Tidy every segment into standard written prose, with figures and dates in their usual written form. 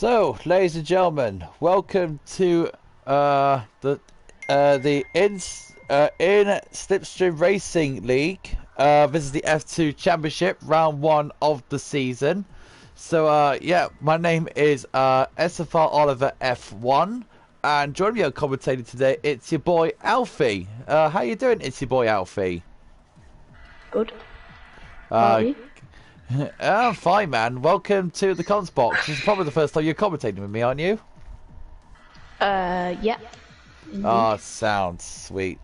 So, ladies and gentlemen, welcome to the In-Slipstream Racing League. This is the F2 Championship, round one of the season. So, yeah, my name is SFR Oliver F1, and joining me on commentating today, it's your boy Alfie. How you doing? It's your boy Alfie. Good. How are you? I'm fine, man. Welcome to the Cons Box. This is probably the first time you're commentating with me, aren't you? Yeah. Ah, sounds sweet.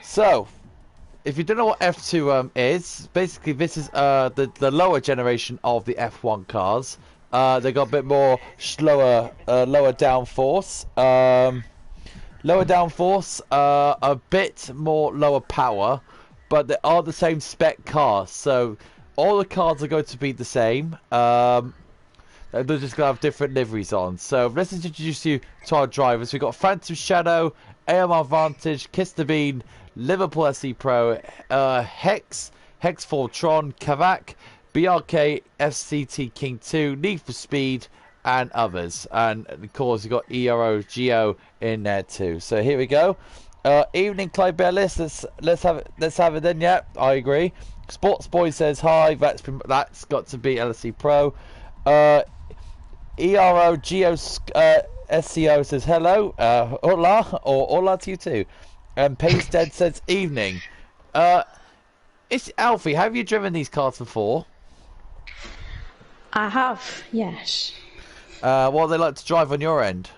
So, if you don't know what F2 is, basically this is the lower generation of the F1 cars. They got a bit more slower, lower downforce. Lower downforce, a bit more lower power, but they are the same spec cars. So all the cars are going to be the same. They're just going to have different liveries on. So let's introduce you to our drivers. We've got Phantom Shadow, AMR Vantage, Kiss the Bean, Liverpool SE Pro, Hex, Hex Fortron, Kavak, BRK, FCT King 2, Need for Speed, and others. And of course you've got ERO Geo in there too. So here we go. Evening Clyde Bellis, let's have it then. Yeah, I agree. Sports Boy says hi. That's got to be LSC Pro. ERO Geo SCO says hello. Hola, or hola to you too. And Pace Dead says evening. It's Alfie. Have you driven these cars before? I have, yes. What do they like to drive on your end?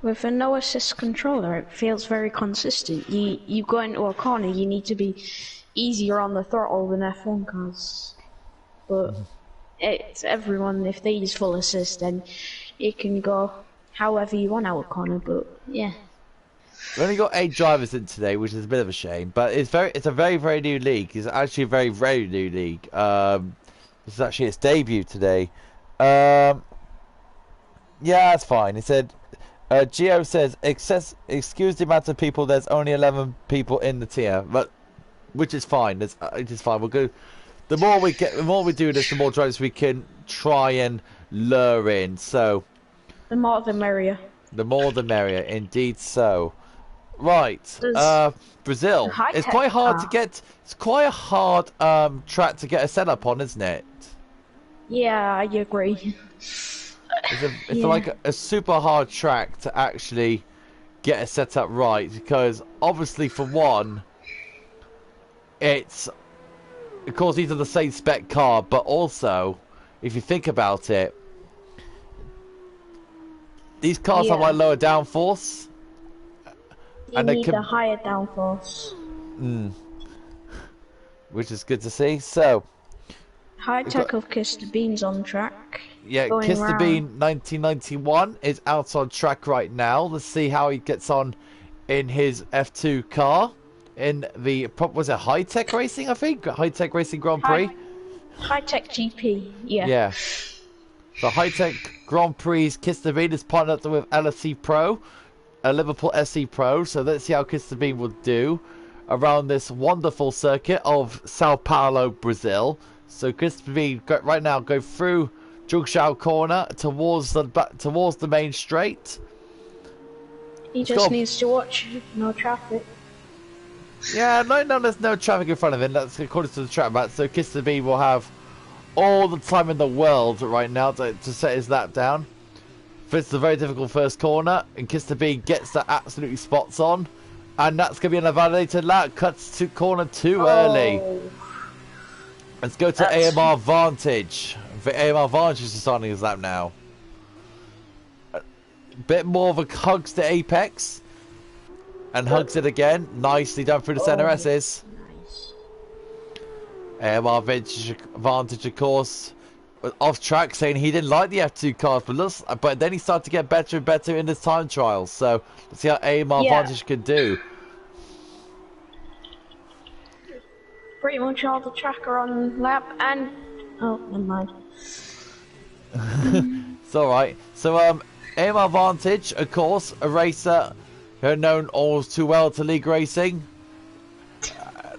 With a no assist controller, it feels very consistent. You go into a corner, you need to be easier on the throttle than F1 cars. But it's everyone, if they use full assist, then it can go however you want out a corner, but yeah. We only got 8 drivers in today, which is a bit of a shame, but it's a very new league. It's actually a very new league. This is actually its debut today. Yeah, that's fine. He said, Geo says, excuse the amount of people. There's only 11 people in the tier, but which is fine. It is fine. We'll go. The more we do this, the more drivers we can try and lure in. So, The more the merrier. the more the merrier. Indeed, so. Right, Brazil. It's quite hard to get. It's quite a hard track to get a setup on, isn't it? Yeah, I agree. It's like a super hard track to actually get a setup right, because obviously for one, it's of course these are the same spec car, but also if you think about it, these cars have like lower downforce. You need a higher downforce. Which is good to see. So High tech of Kiss the Beans on track. yeah, Kiss the Bean 1991 is out on track right now. Let's see how he gets on in his F2 car in the was it High Tech Racing? I think High Tech Racing Grand Prix. High Tech GP. Yeah. Yeah. So High Tech Grand Prix Kiss the Bean is partnered up with LSC Pro, Liverpool SE Pro. So let's see how Kiss the Bean will do around this wonderful circuit of Sao Paulo, Brazil. So Kiss the Bean right now go through Junction corner towards the main straight. He just needs to watch no traffic. Yeah, no, there's no traffic in front of him. That's according to the track map. So Kiss the Bean will have all the time in the world right now to set his lap down. It's a very difficult first corner, and Kiss the Bean gets that absolutely spots on, and that's going to be an invalidated lap. Cuts to corner too early. Let's go to AMR Vantage. For AMR Vantage is starting his lap now. A bit more of a hugs to Apex, and hugs it again. Nicely done through the center S's. Nice. AMR Vantage, of course, off track saying he didn't like the F2 cars, but then he started to get better and better in his time trials. So let's see how AMR Vantage can do. Pretty much all the tracker on lap and oh, never mind. It's all right. So AMR Vantage, of course, a racer who are known all too well to league racing.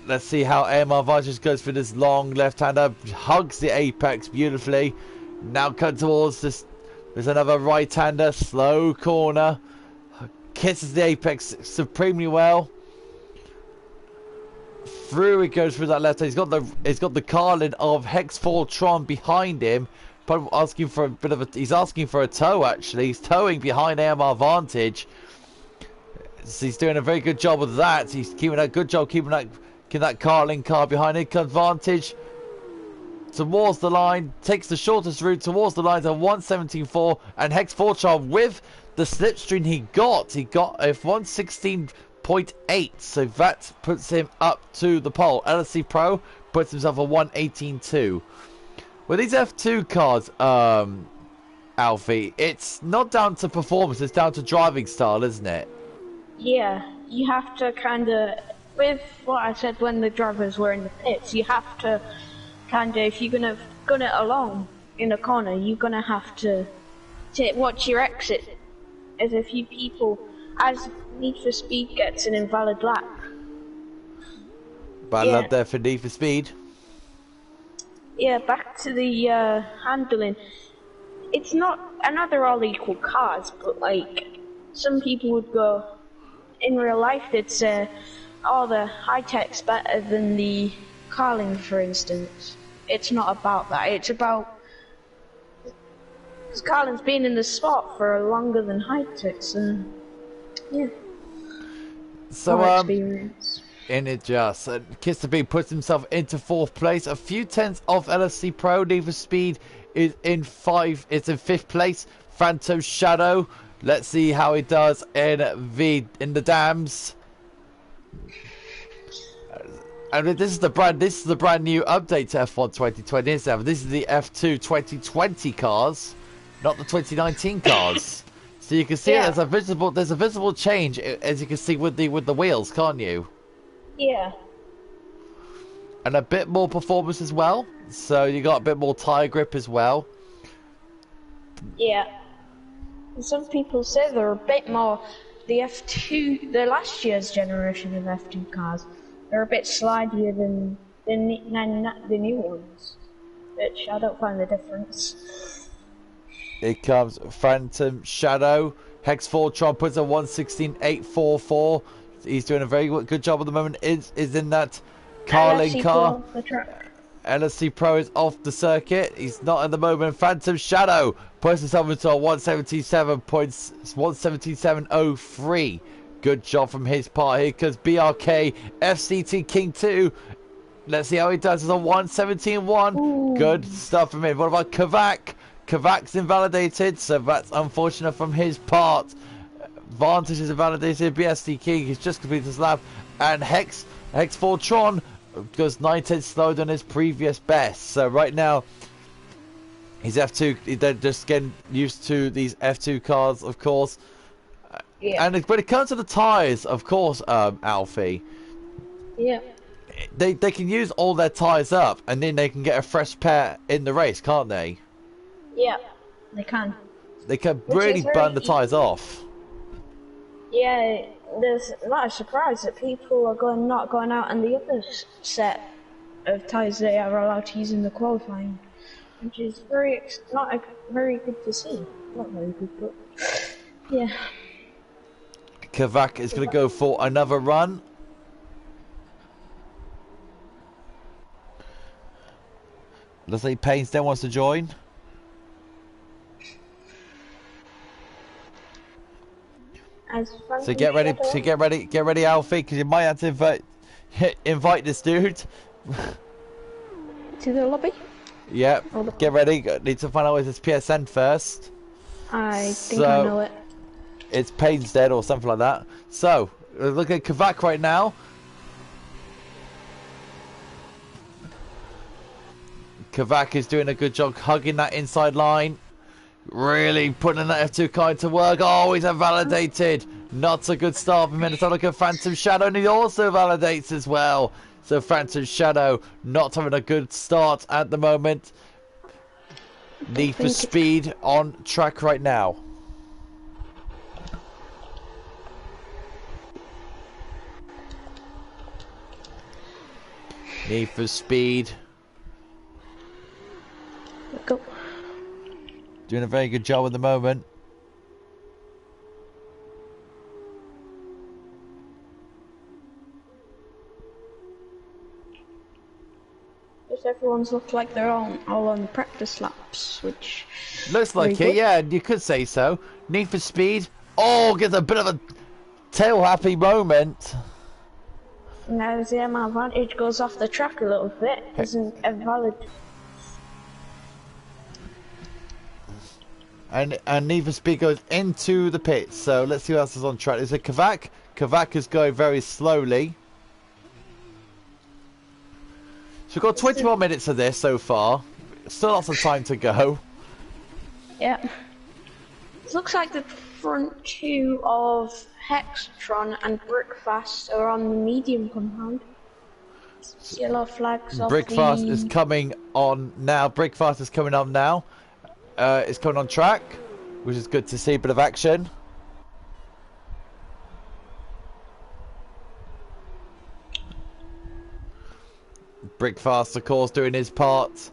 Let's see how AMR Vantage goes for this long left-hander. Hugs the apex beautifully. Now cut towards this. There's another right-hander. Slow corner. Kisses the apex supremely well. Through he goes through that left hand. He's got the Carlin of Hex Tron behind him. Probably asking for a bit of a. He's asking for a tow actually. He's towing behind AMR Vantage. So he's doing a very good job with that. He's keeping a good job keeping that Carlin car behind him. Comes Vantage towards the line, takes the shortest route towards the line to 117.4, and Hex Tron with the slipstream he got a 116.8, so that puts him up to the pole. LSC Pro puts himself a 118.2. With these F2 cars, Alfie, it's not down to performance, it's down to driving style, isn't it? Yeah, you have to kind of, with what I said when the drivers were in the pits, you have to kind of, if you're going to gun it along in a corner, you're going to have to watch your exit. As a few people, as Need for Speed gets an invalid lap. But I love that for Need for Speed. Yeah, back to the handling. It's not, I know they're all equal cars, but like, some people would go, in real life they'd say, oh, the high-tech's better than the Carling, for instance. It's not about that, it's about, Carling's been in the spot for longer than high-tech, so, yeah. So, more experience. In it just, Kiss B puts himself into 4th place, a few tenths off LSC Pro. Need for Speed is in 5th place. Phantom Shadow, let's see how he does in the dams. And this is the brand new update to F1 2027. This is the F2 2020 cars, not the 2019 cars. So you can see there's a visible change, as you can see with the wheels, can't you? Yeah. And a bit more performance as well. So you got a bit more tire grip as well. Yeah. And some people say they're a bit more, the last year's generation of F2 cars, they're a bit slidier than the new ones, which I don't find the difference. Here comes Phantom Shadow. Hex Tron puts a 116.844. He's doing a very good job at the moment. Is in that Carling car. LSC Pro is off the circuit. He's not at the moment. Phantom Shadow puts himself into a 177.03. Good job from his part here, because BRK FCT King 2. Let's see how he does. It's a 117.1. Good stuff from him. What about Kavak? Kavak's invalidated, so that's unfortunate from his part. Vantage is invalidated. BST King has just completed his lap, and Hex Tron goes 9 tenths slower than his previous best. So right now, his F2, they're just getting used to these F2 cars, of course. Yeah. And when it comes to the tyres, of course, Alfie. Yeah. They can use all their tyres up, and then they can get a fresh pair in the race, can't they? Yeah, they can. They can really burn the tyres off. Yeah, there's not a surprise that people are not going out on the other set of tyres they are allowed to use in the qualifying, which is not very good to see. Not very good, but yeah. Kavak is going to go for another run. Looks like Payne still wants to join. So get ready, Alfie, because you might have to invite this dude. To the lobby? Yep, get ready. Need to find out if it's PSN first. I think I know it. It's Payne's dead or something like that. So, look at Kavak right now. Kavak is doing a good job hugging that inside line. Really putting that F2 car to work. Oh, he's invalidated. Not a good start for him. Let's look at Phantom Shadow, and he also validates as well. So Phantom Shadow not having a good start at the moment. Need for Speed on track right now. Need for Speed. Go. Doing a very good job at the moment. Just everyone's looked like they're all on practice laps, which Looks like it, yeah, you could say so. Need for Speed. Oh, gets a bit of a tail happy moment. Now the advantage goes off the track a little bit. Isn't valid. And Need for Speed goes into the pits. So let's see who else is on track. Is it Kavak? Kavak is going very slowly. So we've got 20 more minutes of this so far. Still lots of time to go. Yeah. It looks like the front two of Hextron and Brickfast are on the medium compound. Yellow flags off Brickfast is coming on now. Brickfast is coming on now. It's coming on track, which is good to see. A bit of action. Brickfast, of course, doing his part.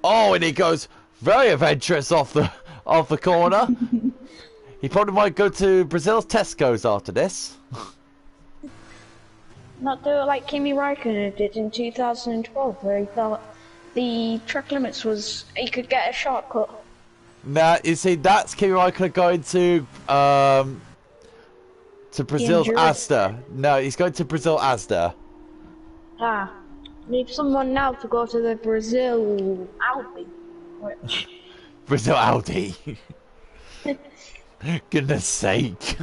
Oh, and he goes very adventurous off the corner. He probably might go to Brazil's Tesco's after this. Not do it like Kimi Räikkönen did in 2012, where he thought the track limits was he could get a shortcut. Now you see, that's Kimi Räikkönen going to Brazil's Asda. No, he's going to Brazil Asda. Ah, need someone now to go to the Brazil Audi. Which... Brazil Audi. Goodness sake.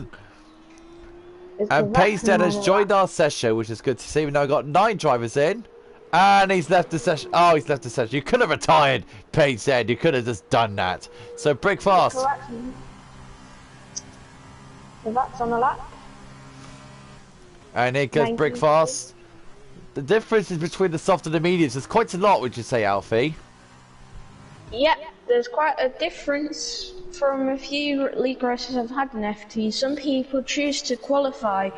And Paysted has joined our session, which is good to see. We've now got 9 drivers in. And he's left the session. Oh, he's left the session. You could have retired, Paysted. You could have just done that. So, Brickfast. So that's on the lap. And here goes Brickfast. The differences between the soft and the mediums is quite a lot, would you say, Alfie? Yep, there's quite a difference from a few league races I've had in FT. Some people choose to qualify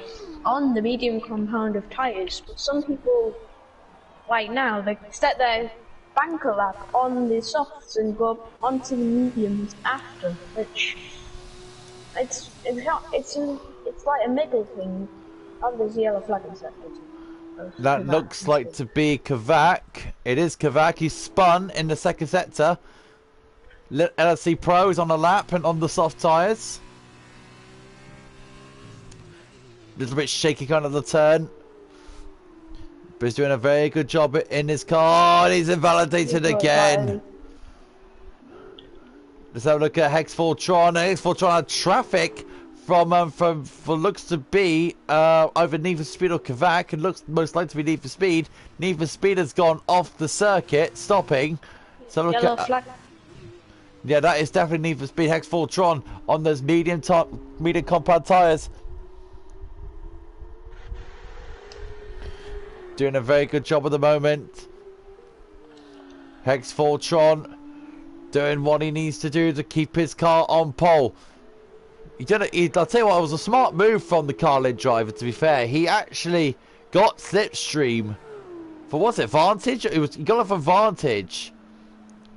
on the medium compound of tyres, but some people, like now, they set their banker lap on the softs and go onto the mediums after, which it's like a middle thing. Oh, there's a yellow flag in second. That looks like to be Kavak. It is Kavak. He's spun in the second sector. LSC Pro is on the lap and on the soft tyres. A little bit shaky kind of the turn. But he's doing a very good job in his car. And he's invalidated again. Let's have a look at Hex Fortron. Hex Fortron had traffic from what looks to be either Need for Speed or Kavak, and looks most likely to be Need for Speed. Need for Speed has gone off the circuit, stopping. So look Yellow at flag. yeah, that is definitely Need for Speed. Hex Fortron on those medium compound tyres. Doing a very good job at the moment. Hex Fortron doing what he needs to do to keep his car on pole. I'll tell you what, it was a smart move from the Carlin driver, to be fair. He actually got Slipstream for, what's it, Vantage? He got off a Vantage.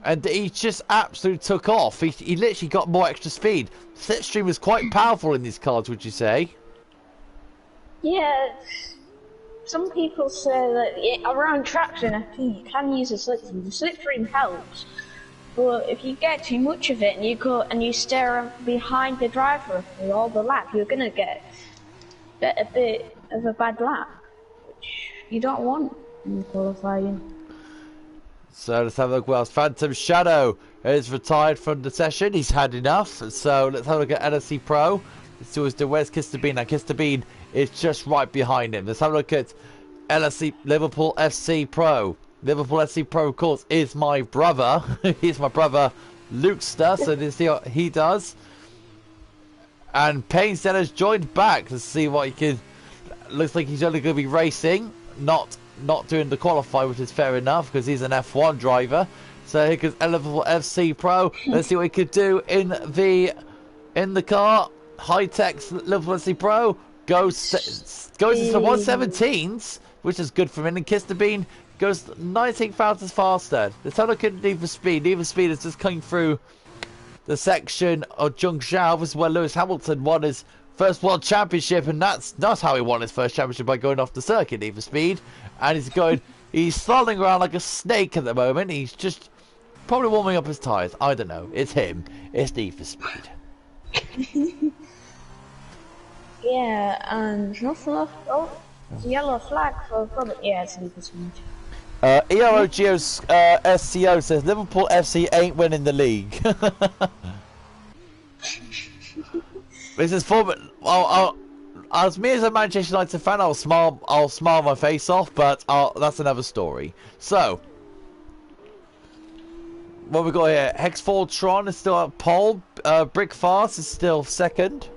And he just absolutely took off. He literally got more extra speed. Slipstream is quite powerful in these cars, would you say? Yeah. Some people say that around tracks in FP you can use a slipstream. The slipstream helps. But if you get too much of it and you go and you stare behind the driver for all the lap, you're gonna get a bit of a bad lap, which you don't want in qualifying. So let's have a look. Well, Phantom Shadow is retired from the session. He's had enough. So let's have a look at LSC Pro. Let's see where's Kister Now Kister is just right behind him. Let's have a look at LSC Liverpool FC Pro. Liverpool FC Pro, of course, is my brother. He's my brother, Lukester, so let's see what he does. And Painstead has joined back to see what he can. Looks like he's only going to be racing, not doing the qualify, which is fair enough because he's an F1 driver. So here goes Liverpool FC Pro. Let's see what he could do in the car. High tech Liverpool FC Pro goes into the 117s. which is good for him. And Kiss the Bean goes 19,000 faster. Let's have a look at Need for Speed. Need for Speed is just coming through the section of Zhengzhou. This is where Lewis Hamilton won his first World Championship, and that's how he won his first championship, by going off the circuit. Need for Speed, and he's sliding around like a snake at the moment. He's just probably warming up his tyres. I don't know. It's him. It's Need for Speed. Yeah, and nothing left. Oh, it's a yellow flag for probably. Yeah, it's Need for Speed. EROGO's SCO says Liverpool FC ain't winning the league. This is for as me as a Manchester United fan, I'll smile my face off, but that's another story. So, what we got here? Hexfall is still at pole. Brickfast is still second.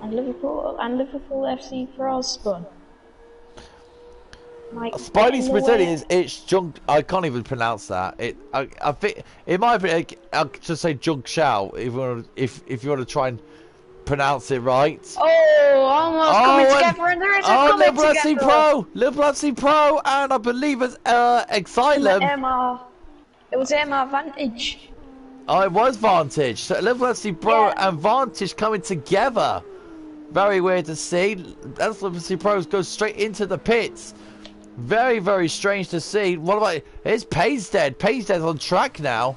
And Liverpool FC Frostburn. Spidey's Brazilian it's junk. I can't even pronounce that. I think it might be. I'll just say Junk Shao if you want to try and pronounce it right. Oh, almost coming together, and there is a coming together. Liverpool FC Pro, and I believe it's Exilum. It was MR Vantage. Oh, it was Vantage. So Liverpool FC Pro and Vantage coming together. Very weird to see. Liverpool FC Pros go straight into the pits. Very, very strange to see. What about... It's Painsted. Painsted's on track now.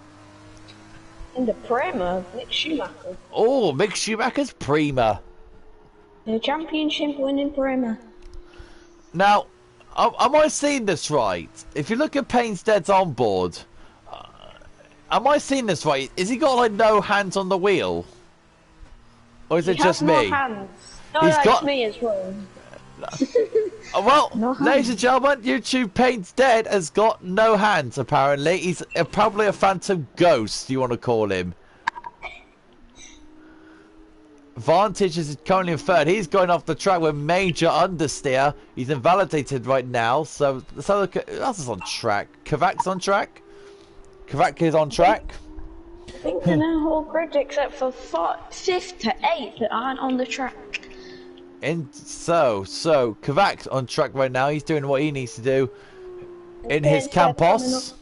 In the Prima, Mick Schumacher. Oh, Mick Schumacher's Prima. The championship winning Prima. Now, am I seeing this right? If you look at Painsted's onboard, am I seeing this right? Is he got, like, no hands on the wheel? Or is it just me? No hands. No, it's me as well. Well, no ladies and gentlemen, YouTube Painted has got no hands, apparently. He's probably a phantom ghost, you want to call him. Vantage is currently in third. He's going off the track with major understeer. He's invalidated right now, so let's have a look at who else is on track. Kvac's on track. Kvac is on track. I think in the whole grid except for 5th to 8th that aren't on the track. And so Kvac's on track right now. He's doing what he needs to do in his Campos.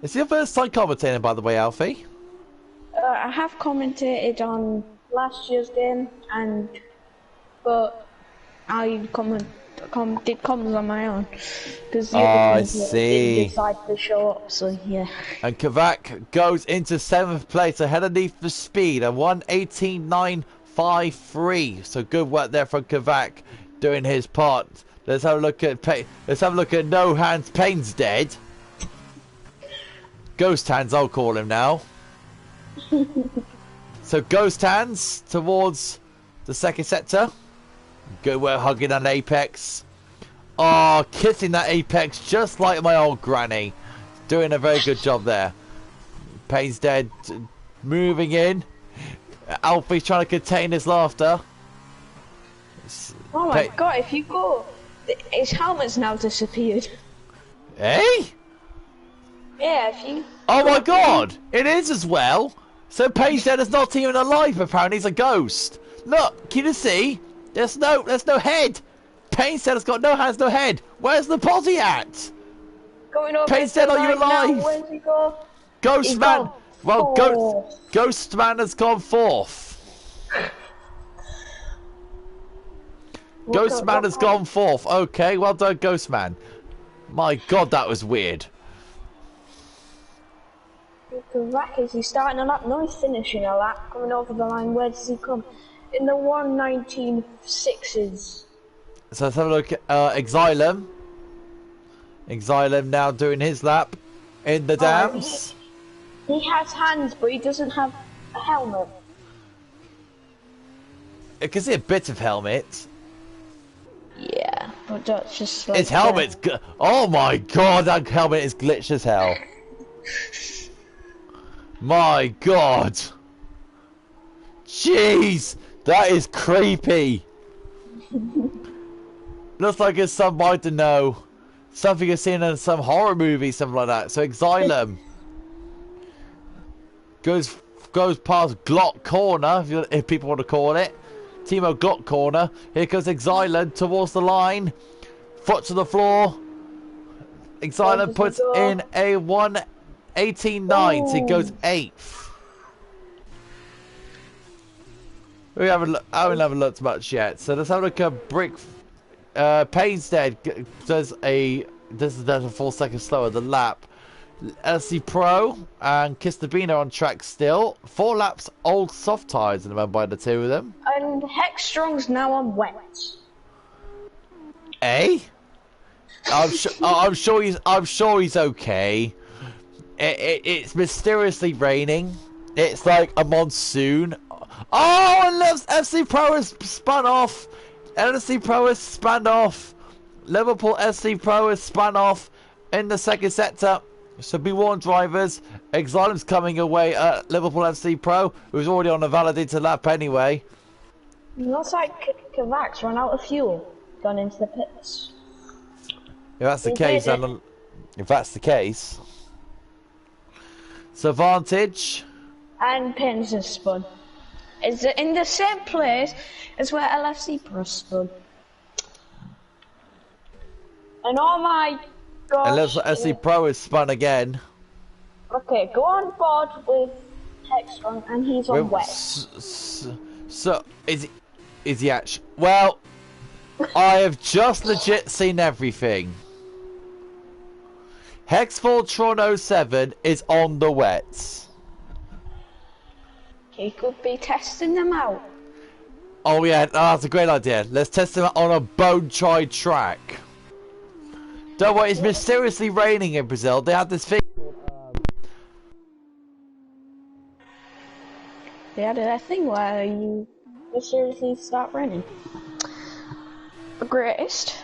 It's your first time commentating, by the way, Alfie. I have commentated on last year's game, but I did comments on my own because I see. Didn't decide to show up. So yeah. And Kvac goes into 7th place ahead of Need for Speed, a 1:18.953. So good work there from Kvac doing his part. Let's have a look at No Hands Pain's dead. Ghost Hands, I'll call him now. So Ghost Hands towards the second sector. Good work hugging an apex. Oh, kissing that apex just like my old granny. Doing a very good job there. Payne's dead. Moving in. Alfie's trying to contain his laughter. Oh my god, if you go... His helmet's now disappeared. Hey? Yeah, if you... Oh my god! It is as well! So Payne's dead is not even alive, apparently he's a ghost. Look, can you see? There's no head! Payne's dead has got no hands, no head! Where's the body at? Going over Payne's dead, are you alive? Now. Where's he go? Ghost Man! Well, Ghost Man has gone fourth. Ghost Man has gone fourth. Okay, well done, Ghost Man. My god, that was weird. He's starting a lap. No, he's finishing a lap. Coming over the line. Where does he come? In the 1:19.6s. So let's have a look at Exilum. Exilum now doing his lap in the dams. He has hands, but he doesn't have a helmet. I can see a bit of helmet. Yeah, but that's just like... His helmet's oh my god, that helmet is glitched as hell. My god. Jeez, that is creepy. Looks like it's some, I don't know, something you've seen in some horror movie, something like that. So Exilum goes past Glock Corner, if people want to call it. Timo got corner. Here goes Exiled towards the line. Foot to the floor. Exiled puts in a 1:18.9. So he goes 8th. We haven't looked much yet. So let's have a look at Brick. Painstead does a 4 seconds slower than lap. LC Pro and Kistabino on track still. 4 laps old soft tyres in the by the two of them. And Hexstrong's now on wet. Eh? I'm sure he's okay. It's mysteriously raining. It's like a monsoon. Oh, and FC Pro has spun off. LC Pro has spun off. Liverpool SC Pro has spun off in the second sector. So be warned, drivers. Exile's coming away at Liverpool FC Pro, who's already on a validated lap anyway. It looks like Kavak's run out of fuel, gone into the pits. If that's the case, so Vantage. And Pins has spun. Is it in the same place as where LFC Pro spun? And oh my gosh. And LFC Pro is spun again. Okay, go on board with Hexstrong and he's on wet. So, is he actually? Well, I have just legit seen everything. Hexfall 07 is on the wets. He could be testing them out. Oh yeah, that's a great idea. Let's test them out on a bone-tried track. Don't worry, it's mysteriously raining in Brazil. They had this thing. They had a thing where you mysteriously start raining. The greatest.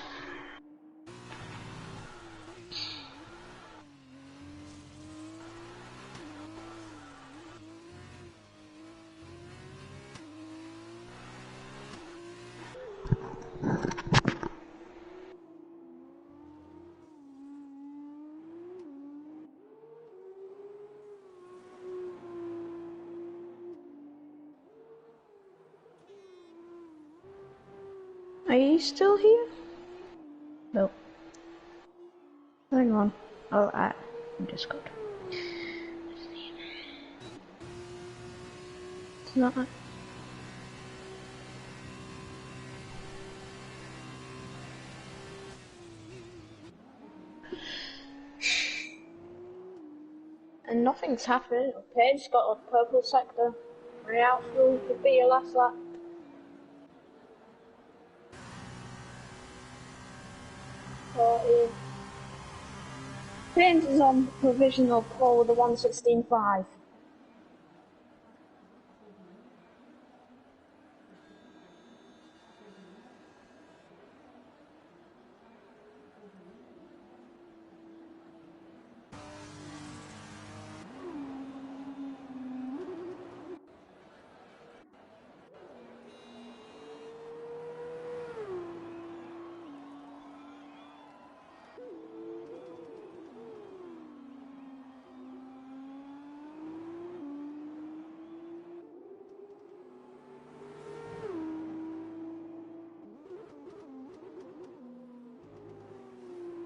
Are you still here? No. Hang on. Oh, I'm Discord. It's not. And nothing's happened. Paige got a purple sector. Ray outfield could be your last lap. Pins is on provisional pole with a 1:16.5.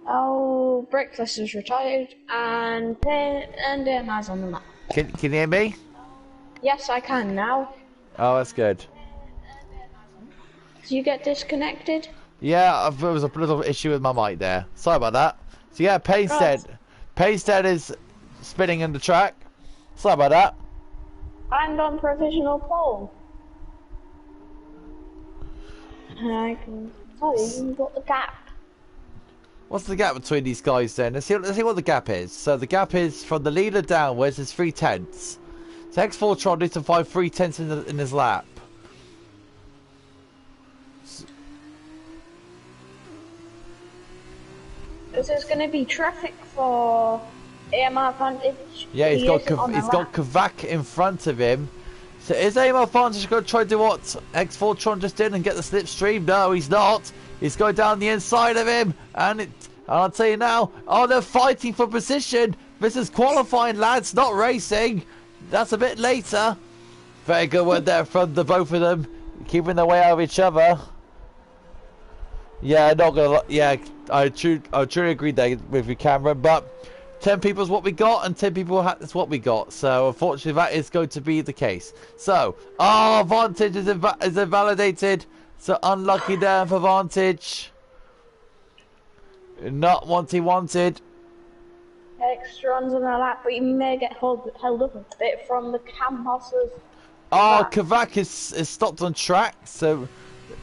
Oh, Breakfast is retired, and Ma's on the map. Can you hear me? Yes, I can now. Oh, that's good. Did you get disconnected? Yeah, there was a little issue with my mic there. Sorry about that. So yeah, Painstead is spinning in the track. Sorry about that. And on provisional pole. And I can tell you, you've got the gap. What's the gap between these guys then? Let's see what the gap is. So the gap is from the leader downwards is 3/10. So X4 needs to find 3/10 in his lap. This is going to be traffic for AMR Vantage. Yeah, he's got Kavak in front of him. So is AMR Vantage going to try to do what X4 just did and get the slipstream? No, he's not. He's going down the inside of him, and I'll tell you now. Oh, they're fighting for position. This is qualifying, lads, not racing. That's a bit later. Very good work there from the both of them. keeping their way out of each other. Yeah, not gonna. Yeah, I truly agree there with you, Cameron. But 10 people is what we got, and 10 people is what we got. So unfortunately, that is going to be the case. So, Vantage is invalidated. So unlucky there for Vantage. Not what he wanted. Extra runs on the lap, but you may get held up a bit from the cam bosses. Kavak is stopped on track. So,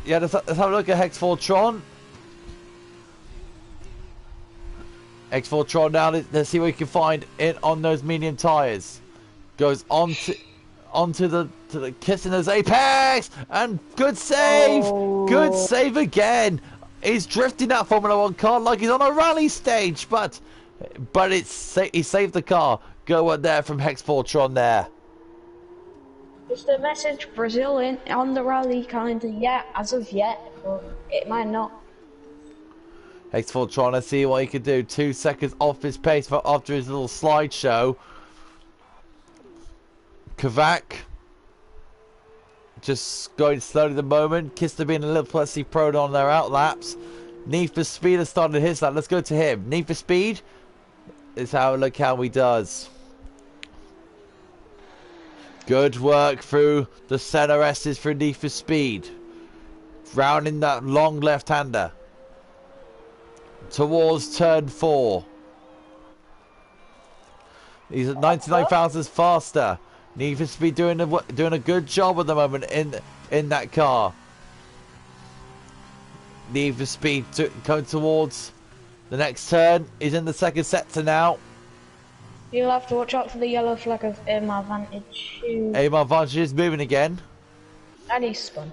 yeah, let's have a look at Hex4Tron. X4Tron now, let's see what we can find in on those medium tyres. Goes onto the Kissinger's apex, and good save! Oh. Good save again! He's drifting that Formula 1 car like he's on a rally stage, but he saved the car. Go on there from Hex4Tron there. Just a message, Brazil in on the rally calendar, yeah, as of yet, but it might not. Hex4Tron, let's see what he can do. 2 seconds off his pace after his little slideshow. Kavak just going slowly at the moment. Kister being a little plessy prone on their outlaps. Need for Speed has started his lap. Let's go to him. Need for Speed is look how he does. Good work through the center S's for Need for Speed. Rounding that long left-hander. Towards turn 4. He's at 99 thousandths faster. Need for Speed doing a good job at the moment in that car. Need for Speed going towards the next turn. He's in the second sector now. You'll have to watch out for the yellow flag of Aimar Vantage. Aimar Vantage is moving again. And he's spun.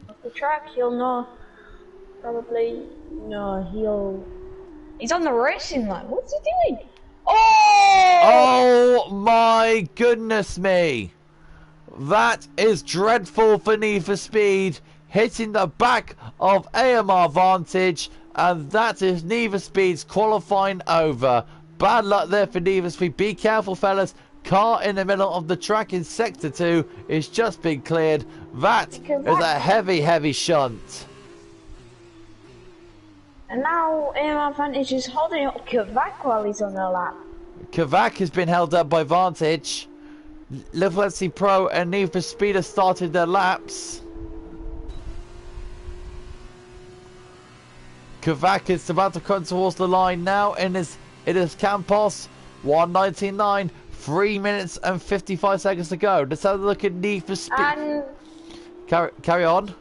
Off the track, he'll know. Probably. No, he's on the racing line. What's he doing? Oh my goodness me. That is dreadful for Need for Speed. Hitting the back of AMR Vantage. And that is Need for Speed's qualifying over. Bad luck there for Need for Speed. Be careful, fellas. Car in the middle of the track in Sector 2 is just been cleared. That is a heavy shunt. And now AMR Vantage is holding up Kavak while he's on the lap. Kavak has been held up by Vantage. Let's see Pro and Need for Speed have started their laps. Kavak is about to come towards the line now in his Campos. 1:99, 3 minutes and 55 seconds to go. Let's have a look at Need for Speed. And carry on.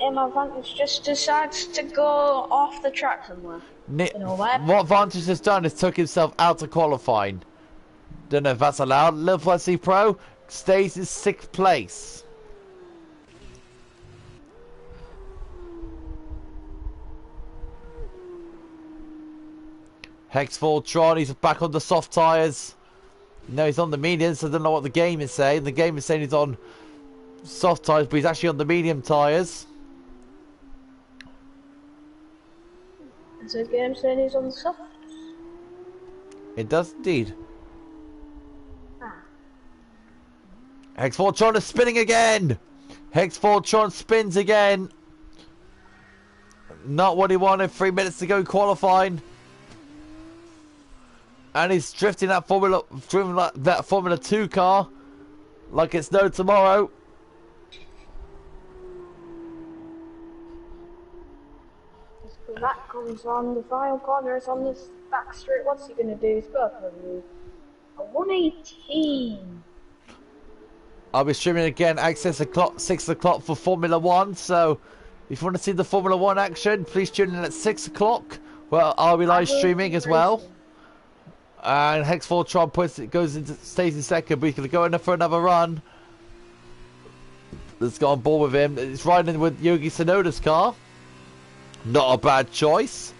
AMR Vantage just decides to go off the track somewhere. What Vantage has done is took himself out of qualifying. Don't know if that's allowed. Let's see Pro stays in 6th place. Hex4Tron, he's back on the soft tyres. No, he's on the mediums, so I don't know what the game is saying. The game is saying he's on soft tyres, but he's actually on the medium tyres. Is the game saying he's on the soft? It does indeed. Ah. Hex4Tron is spinning again. Hex4Tron spins again. Not what he wanted. 3 minutes to go qualifying. And he's drifting that Formula 2 car like it's no tomorrow. That comes on the final corner. It's on this back straight. What's he gonna do? He's got a 118. I'll be streaming again at 6 o'clock for Formula 1. So if you want to see the Formula 1 action, please tune in at 6 o'clock. Well, I'll be live streaming as well. And Hex4Tron stays in second, but he's going to go in for another run. Let's go on board with him. It's riding with Yuki Tsunoda's car. Not a bad choice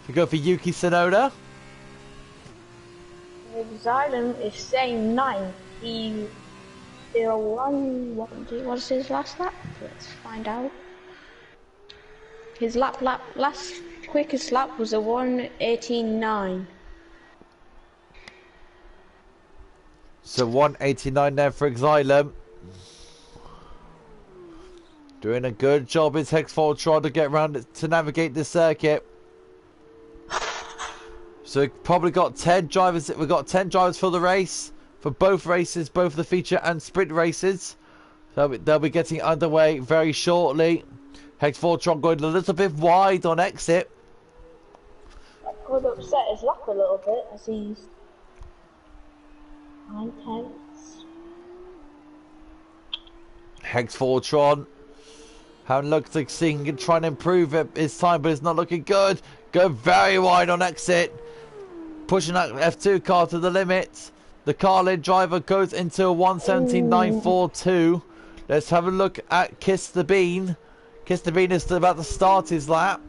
to go for Yuki Tsunoda. Xylem is saying 9. He 01. What's his last lap? Let's find out. His last quickest lap was a 1:18.9. So 1:89 there for Xylem. Doing a good job is Hex4 trying to get around it, to navigate this circuit. So we've probably got 10 drivers. We've got 10 drivers for the race, for both races, both the feature and sprint races. So they'll be getting underway very shortly. Hex4 going a little bit wide on exit. That could upset his luck a little bit as he's 9/10. Hex4 haven't looked like seeing, trying to improve his time, but it's not looking good. Go very wide on exit, pushing that F2 car to the limit. The car lid driver goes into a 1:17.942. Let's have a look at Kiss the Bean. Kiss the Bean is about to start his lap.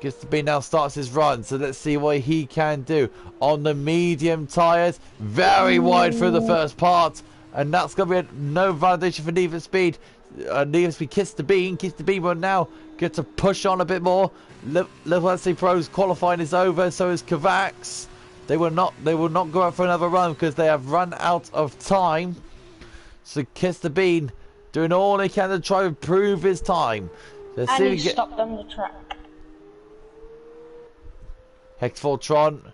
Kiss the Bean now starts his run, so let's see what he can do. On the medium tyres, very wide through the first part, and that's going to be no validation for Need for Speed. Need for Speed, Kiss the Bean. Kiss the Bean will now get to push on a bit more. Liverpool Pro's qualifying is over, so is Kavak's. They will not go out for another run because they have run out of time. So Kiss the Bean doing all he can to try to improve his time. Let's and see he stopped on the track. Hex4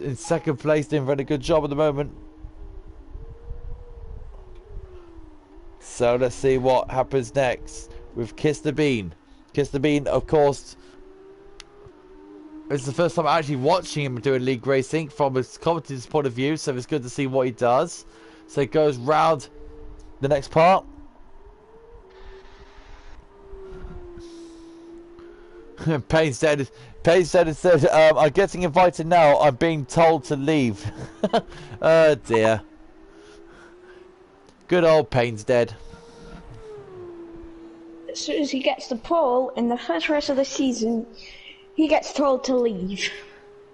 in second place, doing a very good job at the moment. So let's see what happens next with Kiss the Bean. Kiss the Bean, of course, it's the first time actually watching him doing league racing from his commentator's point of view, so it's good to see what he does. So it goes round the next part. Payne said, I'm getting invited now. I'm being told to leave. Oh dear. Good old Payne's dead. As soon as he gets the pole in the first race of the season, he gets told to leave.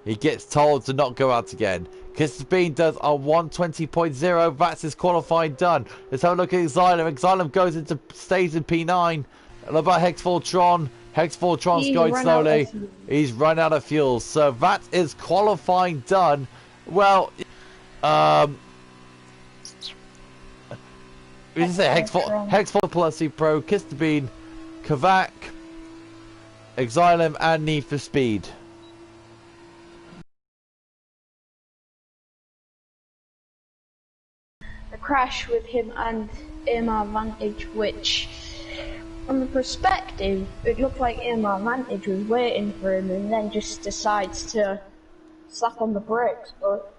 He gets told to not go out again. Kiss the Bean does a 1:20.0. That's his qualifying done. Let's have a look at Xylem. Xylem goes into stays in P9. And about Hex4 Hex4's going slowly. He's run out of fuel. So that is qualifying done. Well, we just say Hex4 plus Pro, Kiss the Bean, Kavak, Xylem, and Need for Speed. The crash with him and AMR Vantage, which, from the perspective, it looked like AMR Vantage was waiting for him and then just decides to slap on the brakes, but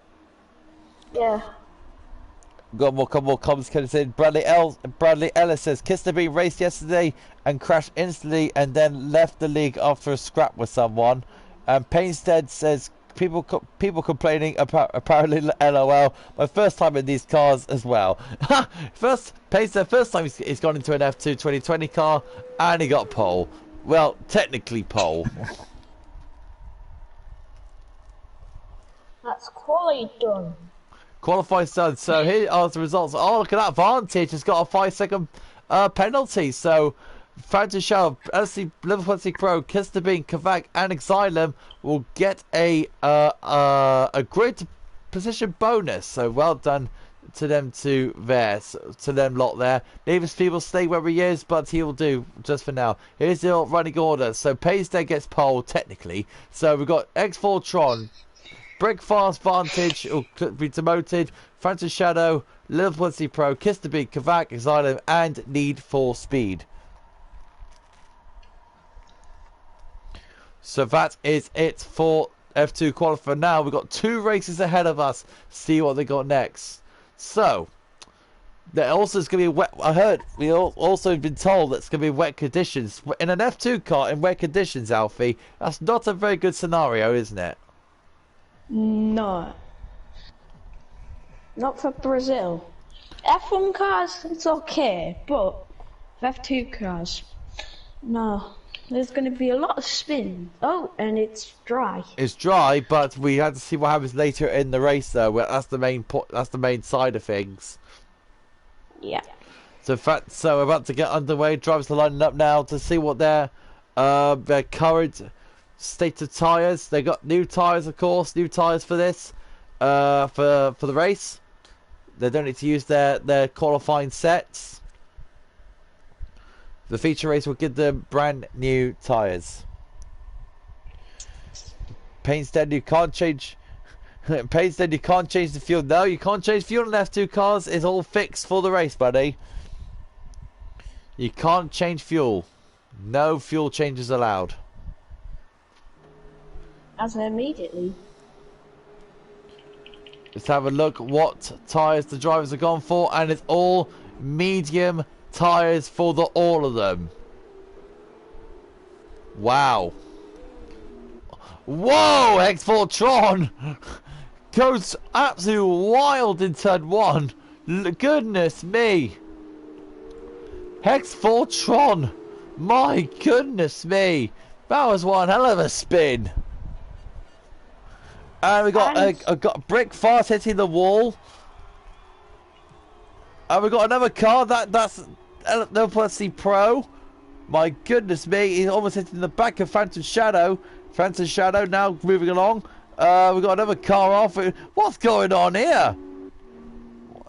yeah. Got more, couple more comments coming in. Bradley Ellis says, Kiss the Bean raced yesterday and crashed instantly and then left the league after a scrap with someone. And Painstead says, people complaining about apparently LOL. My first time in these cars as well. Painstead, first time he's gone into an F2 2020 car and he got pole. Well, technically pole. That's quality done. Qualified done. So here are the results. Oh, look at that. Vantage has got a 5-second penalty. So Phantom Shadow, LC Liverpool Pro, Kiss the Bean, Kavak, and Xylem will get a grid position bonus. So well done to them two there, to them lot there. Davis Speed will stay where he is, but he will do just for now. Here's the running order. So Paystead gets pole technically. So we've got X4 Breakfast Vantage will be demoted. Phantom Shadow, Liverpool Pro, Kiss the Bean, Kavak, Xylem, and Need for Speed. So that is it for F2 qualifier. Now we've got 2 races ahead of us. See what they got next. So there also is going to be wet. I heard we also been told that it's going to be wet conditions in an F2 car in wet conditions. Alfie, that's not a very good scenario, isn't it? No. Not for Brazil. F1 cars, it's okay, but F2 cars, no. There's going to be a lot of spin. Oh, and it's dry. It's dry, but we had to see what happens later in the race, though. That's the main side of things. Yeah. So we're about to get underway. Drivers are lining up now to see what their current state of tyres. They got new tyres, of course, new tyres for this. for the race. They don't need to use their qualifying sets. The feature race will give them brand new tyres. Painstead, you can't change. Painstead, you can't change the fuel. No, you can't change fuel in F2 cars. It's all fixed for the race, buddy. You can't change fuel. No fuel changes allowed. As immediately. Let's have a look what tyres the drivers have gone for, and it's all medium tyres for all of them. Wow. Whoa, X4 Tron goes absolutely wild in turn 1. Goodness me. X4 Tron. My goodness me. That was one hell of a spin. And we got brick fast hitting the wall. And we got another car that's LFC Pro. My goodness me, he's almost hitting the back of Phantom Shadow. Phantom Shadow now moving along. We got another car off. What's going on here?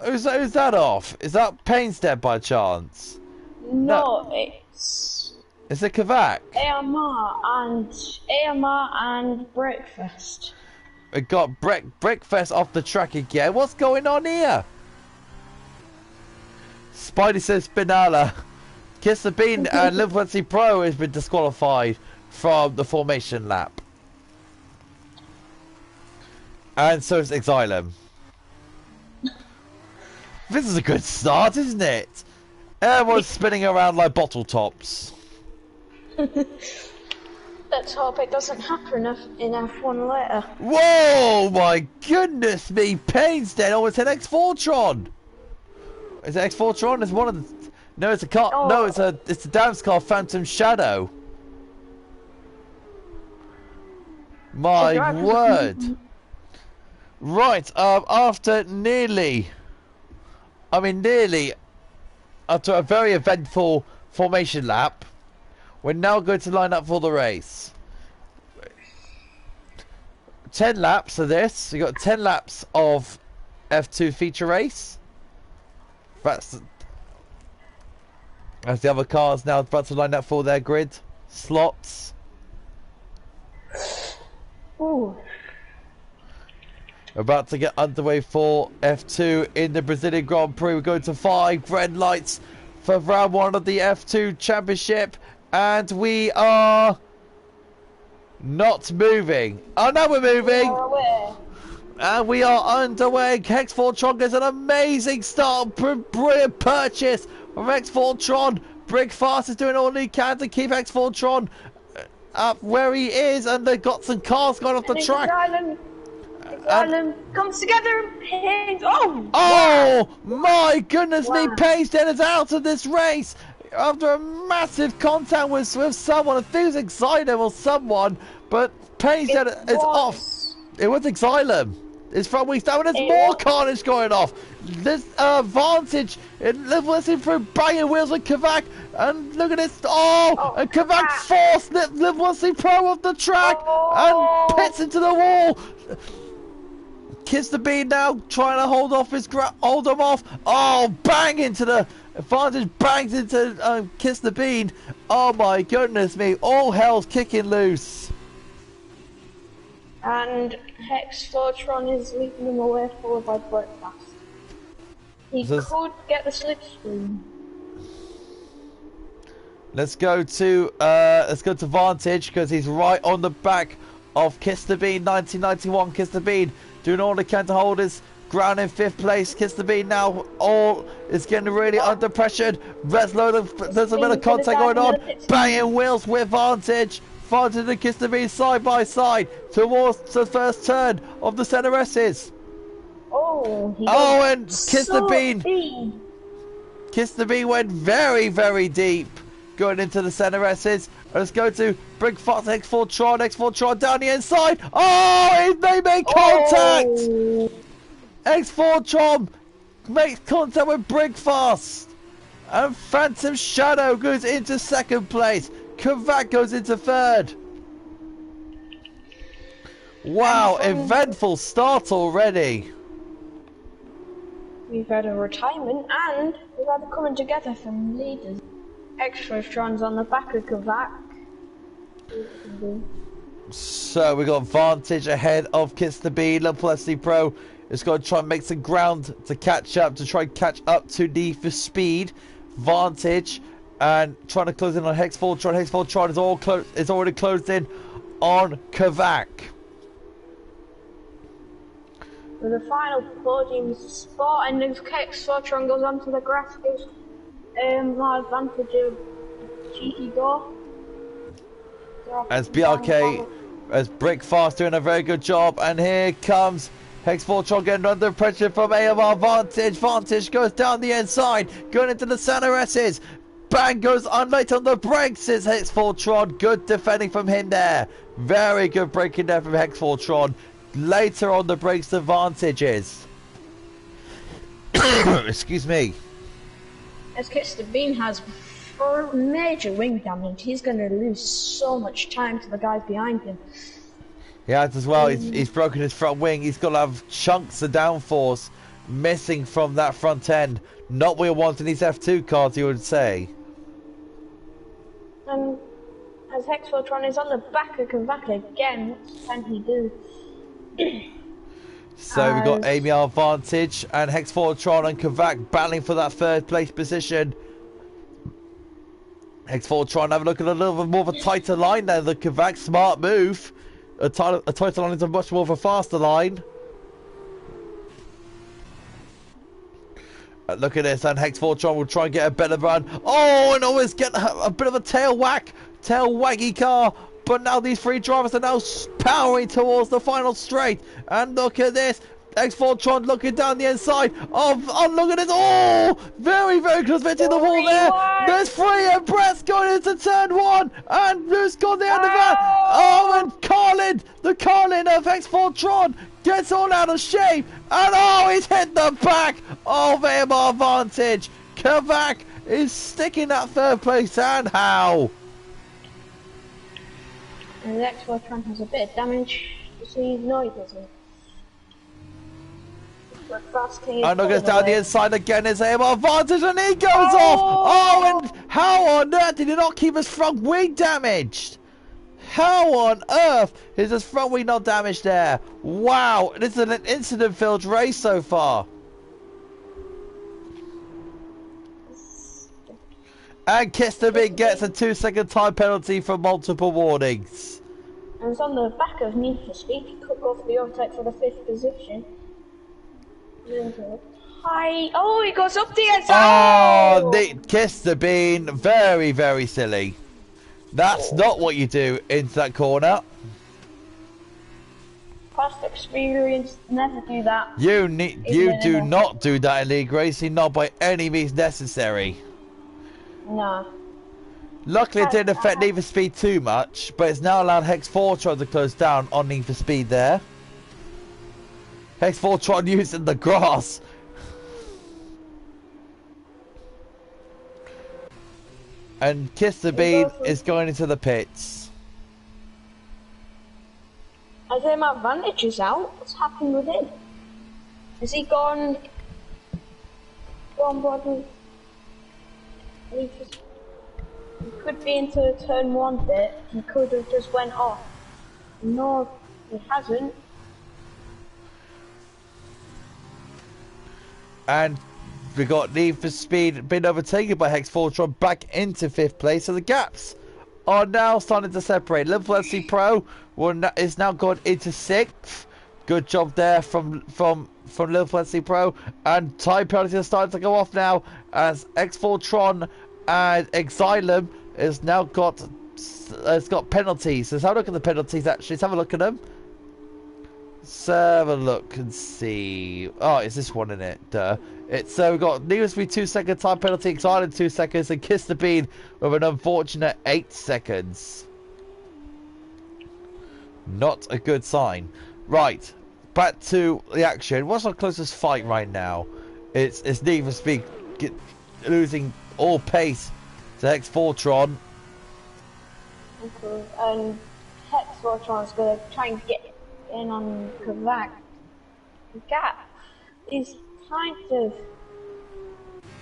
Who's that off? Is that Painstead by chance? No, it's a Kavak. AMR and Breakfast. We got Breakfast off the track again. What's going on here? Spidey says Spinala. Kiss the Bean and Liverpool Pro has been disqualified from the formation lap. And so is Exilum. This is a good start, isn't it? Everyone's spinning around like bottle tops. Let's hope it doesn't happen in F1 later. Whoa, my goodness me. Painstead almost hit X4tron. Is it X4tron? It's one of the... No, it's a car. Oh. No, it's a dance car, Phantom Shadow. My word. Right, after nearly after a very eventful formation lap, we're now going to line up for the race. 10 laps of this. We got 10 laps of F2 feature race. That's as the other cars now about to line up for their grid slots. Ooh. About to get underway for F2 in the Brazilian Grand Prix. We're going to 5 red lights for round 1 of the F2 Championship. And we are not moving. Oh, now we're moving. And we are underway. X4tron gets an amazing start. Brilliant purchase from X4tron. Brickfast is doing all he can to keep X4tron up where he is. And they've got some cars going off the track. Comes together. Oh my goodness me. Painstead is out of this race after a massive contact with someone. I think it was Exilum or someone, but Painstead is off. It was Exilum. It's from weeks down. There's more carnage going off. There's Vantage in Liverpool through banging wheels with Kavak, and look at this. And Kavak forced Liverpool Pro off the track and pits into the wall. Kiss the Bean now trying to hold him off. Oh, bang into the Vantage, bangs into Kiss the Bean. Oh my goodness me, all hell's kicking loose. And X4tron is leading them away forward by Breakfast. He could get the slipstream. Let's go to Vantage because he's right on the back of Kiss the Bean. 1991 Kiss the Bean doing all he can to hold his ground in 5th place. Kiss the Bean now is getting really under pressure. There's a bit of contact going on. Banging wheels with Vantage. Vantage and Kiss the Bean side by side towards the first turn of the Center S's. And Kiss the Bean. Kiss the Bean went very, very deep going into the Center S's. Let's go to Brickfast, X4tron down the inside. They make contact. X4tron makes contact with Brickfast. And Phantom Shadow goes into 2nd place. Kavak goes into 3rd. Wow, from eventful start already. we've had a retirement and we've had a coming together from leaders. Extratrons on the back of Kovac. So we got Vantage ahead of Kiss the Bee. Liverpool FC Pro is going to try and make some ground to catch up, to try and catch up to Need for Speed. Vantage and trying to close in on Hex Voltron. Hex Voltron is already closed in on Kovac. With the final podium spot, and if Hex Voltron goes onto the grass, gives more advantage of cheeky goal. As BRK, as Brickfast doing a very good job, and here comes Hex Voltron getting under pressure from AMR Vantage. Vantage goes down the inside, going into the center S's. Bang goes on late on the brakes. It's Hex Voltron. Good defending from him there. Very good braking there from Hex Voltron. Later on the brakes, the Vantages. Excuse me. As Kiss the Bean has major wing damage, he's going to lose so much time to the guys behind him. He has as well. He's broken his front wing. He's got to have chunks of downforce missing from that front end. Not what you want in these F2 cars, you would say. As Hex Voltron is on the back of Kovac again, what can he do? So we've got AMR Vantage and Hex Voltron and Kovac battling for that third place position. Hex Voltron have a look at a little bit more of a tighter line there. The Kovac, smart move. A tighter line is a much more of a faster line. Look at this, and Hex Voltron will try and get a better run. Oh, and always get a bit of a tail waggy car. But now these three drivers are now powering towards the final straight. And look at this. Hex Voltron looking down the inside. Oh, look at this. Oh, very, very close hitting the wall there. There's three, and Brett's going into turn one. And who's got the end of that? Oh, and Carlin, the Carlin of Hex Voltron gets all out of shape. And oh, he's hit the back of AMR Vantage. Kovac is sticking that third place, and how? And the Hex Voltron has a bit of damage. See, no, he doesn't. And look, it's down the inside again. It's AMR Vantage, and he goes off. Oh, and how on earth did he not keep his front wing damaged? How on earth is his front wing not damaged there? Wow, this is an incident-filled race so far. And Kiss the Big gets a 2-second time penalty for multiple warnings. And it's on the back of Need for Speed. He could go for the overtake for the 5th position. Hi. Oh, he goes up the inside. Oh, Kiss the Bean. Very, very silly. That's not what you do into that corner. Past experience, never do that. You do not do that in league racing, not by any means necessary. No. Luckily, it didn't affect Need for Speed too much, but it's now allowed Hex Voltron to close down on Need for Speed there. Hex Voltron using the grass. And Kiss the Bean is going into the pits. As him Advantage is out, what's happened with him? Has he gone body? He could be into turn one bit. He could have just went off. No, he hasn't. And we got Need for Speed being overtaken by Hex Voltron back into 5th place. So the gaps are now starting to separate. Liverpool FC Pro is now gone into 6th. Good job there from Liverpool FC Pro. And time penalties are starting to go off now as Hex Voltron and Exilum has now got penalties. Let's have a look at the penalties actually. Let's have a look at them. Let's have a look and see. Oh, it's this one in it. It's we've got Need for Speed 2-second time penalty, Exilum 2 seconds, and Kiss the Bean with an unfortunate 8 seconds. Not a good sign. Right, back to the action. What's our closest fight right now? It's Need for Speed losing all pace to Hex Voltron. Okay, and Hex Voltron's gonna try and get in on Kovac. The gap is kind of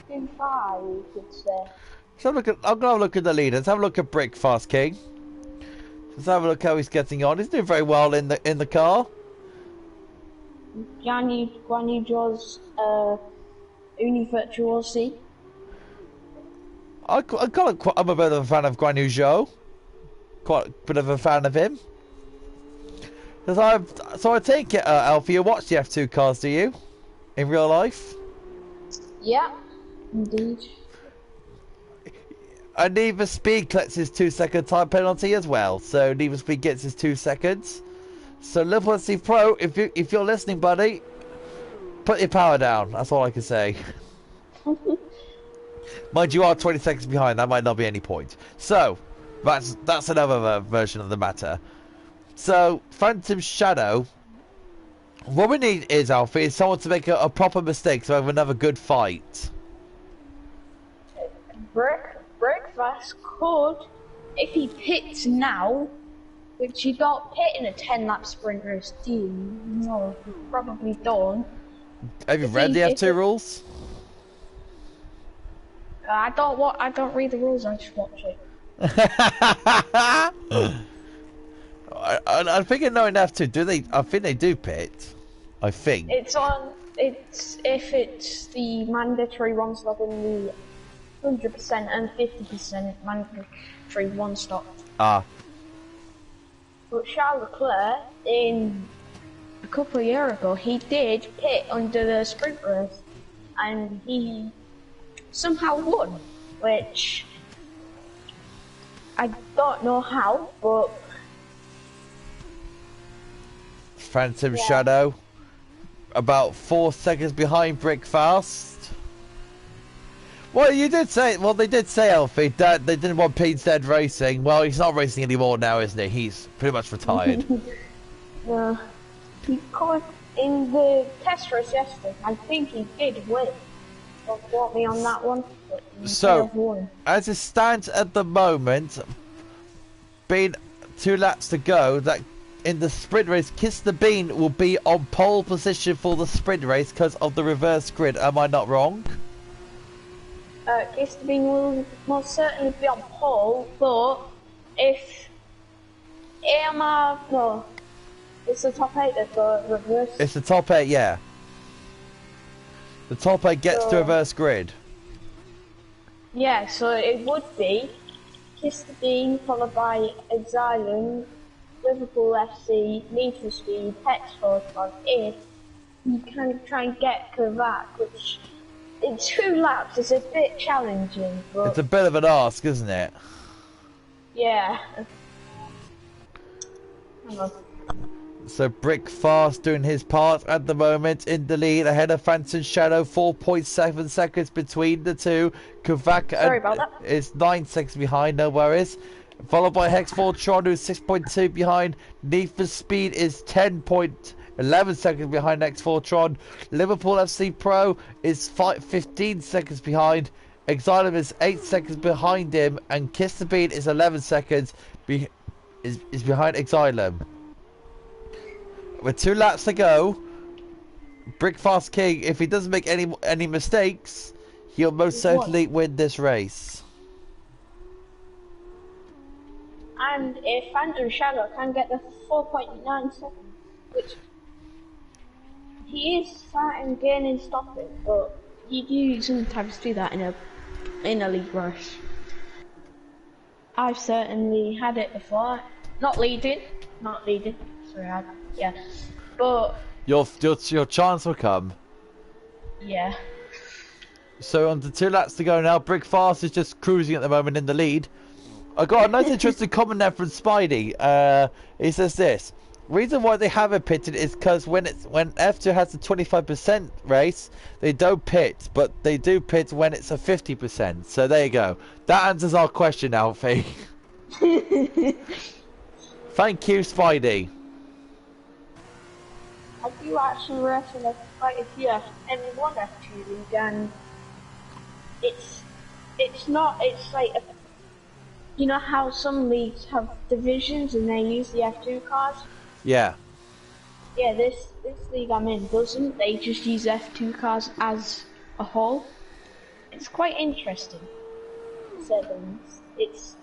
too far, you could say. I'm gonna have a look at the lead. Let's have a look at Brickfast King. Let's have a look how he's getting on. He's doing very well in the car. Guan Yu Zhou's Uni Virtuosi. I'm a bit of a fan of Guan Yu Zhou. Quite a bit of a fan of him. So I take it, Alfie, you watch the F2 cars, do you? In real life? Yeah, indeed. And Need for Speed collects his 2-second time penalty as well. So Need for Speed gets his 2 seconds. So Liverpool FC Pro, if you're listening, buddy, put your power down. That's all I can say. Mind you, are 20 seconds behind. That might not be any point. So that's another version of the matter. So Phantom Shadow. What we need is, Alfie, is someone to make a proper mistake so we have another good fight. Breakfast could, if he pits now, which you don't pit in a 10-lap sprint race, do you? No, you probably don't. Have you read the F2 rules? I don't read the rules, I just watch it. I think I know in F2, do they? I think they do pit. I think. It's if it's the mandatory one stop in the 100% and 50% mandatory one stop. Ah. But Charles Leclerc, in a couple of years ago, he did pit under the sprint race, and he somehow won, which I don't know how, but Phantom Shadow, about 4 seconds behind Brickfast. Well, you did say. Well, they did say, Alfie, that they didn't want Pete's Dead racing. Well, he's not racing anymore now, isn't he? He's pretty much retired. Yeah, he could in the test race yesterday. I think he did win. Don't quote me on that one. But he So, as it stands at the moment, being 2 laps to go, that in the sprint race, Kiss the Bean will be on pole position for the sprint race because of the reverse grid. Am I not wrong? Kiss the Bean will most certainly be on pole, but if AMR, it's the top 8 that go reverse. It's the top 8, yeah. The top 8 gets to reverse grid. Yeah, so it would be Kiss the Bean followed by Exilum, Liverpool FC, Need for Speed, Hexford, if you can try and get Kovac, which in 2 laps is a bit challenging, but it's a bit of an ask, isn't it? Yeah. Hang on. So Brickfast doing his part at the moment in the lead ahead of Phantom Shadow, 4.7 seconds between the two. Kovac is 9 seconds behind, no worries. Followed by Hexfortron, who's 6.2 behind. Need for Speed is 10.11 seconds behind Hexfortron. Liverpool FC Pro is 15 seconds behind. Exilum is 8 seconds behind him, and Kiss the Bean is 11 seconds is behind Exilum. With 2 laps to go, Brickfast King, if he doesn't make any mistakes, he'll most certainly win this race. And if Phantom Shadow can get the 4.9 seconds, which he is starting gaining stopping, but you do sometimes do that in a league race. I've certainly had it before. Not leading. Sorry, yeah. But Your chance will come. Yeah. So on to 2 laps to go now. Brickfast is just cruising at the moment in the lead. I got a nice interesting comment there from Spidey. He says this: reason why they haven't pitted is because when F2 has a 25% race, they don't pit, but they do pit when it's a 50%. So there you go. That answers our question, Alfie. Thank you, Spidey. I do actually wrestle quite a few F1 F2 league, and it's like you know how some leagues have divisions and they use the F2 cars? Yeah. Yeah, this league I'm in doesn't. They just use F2 cars as a whole. It's quite interesting. It's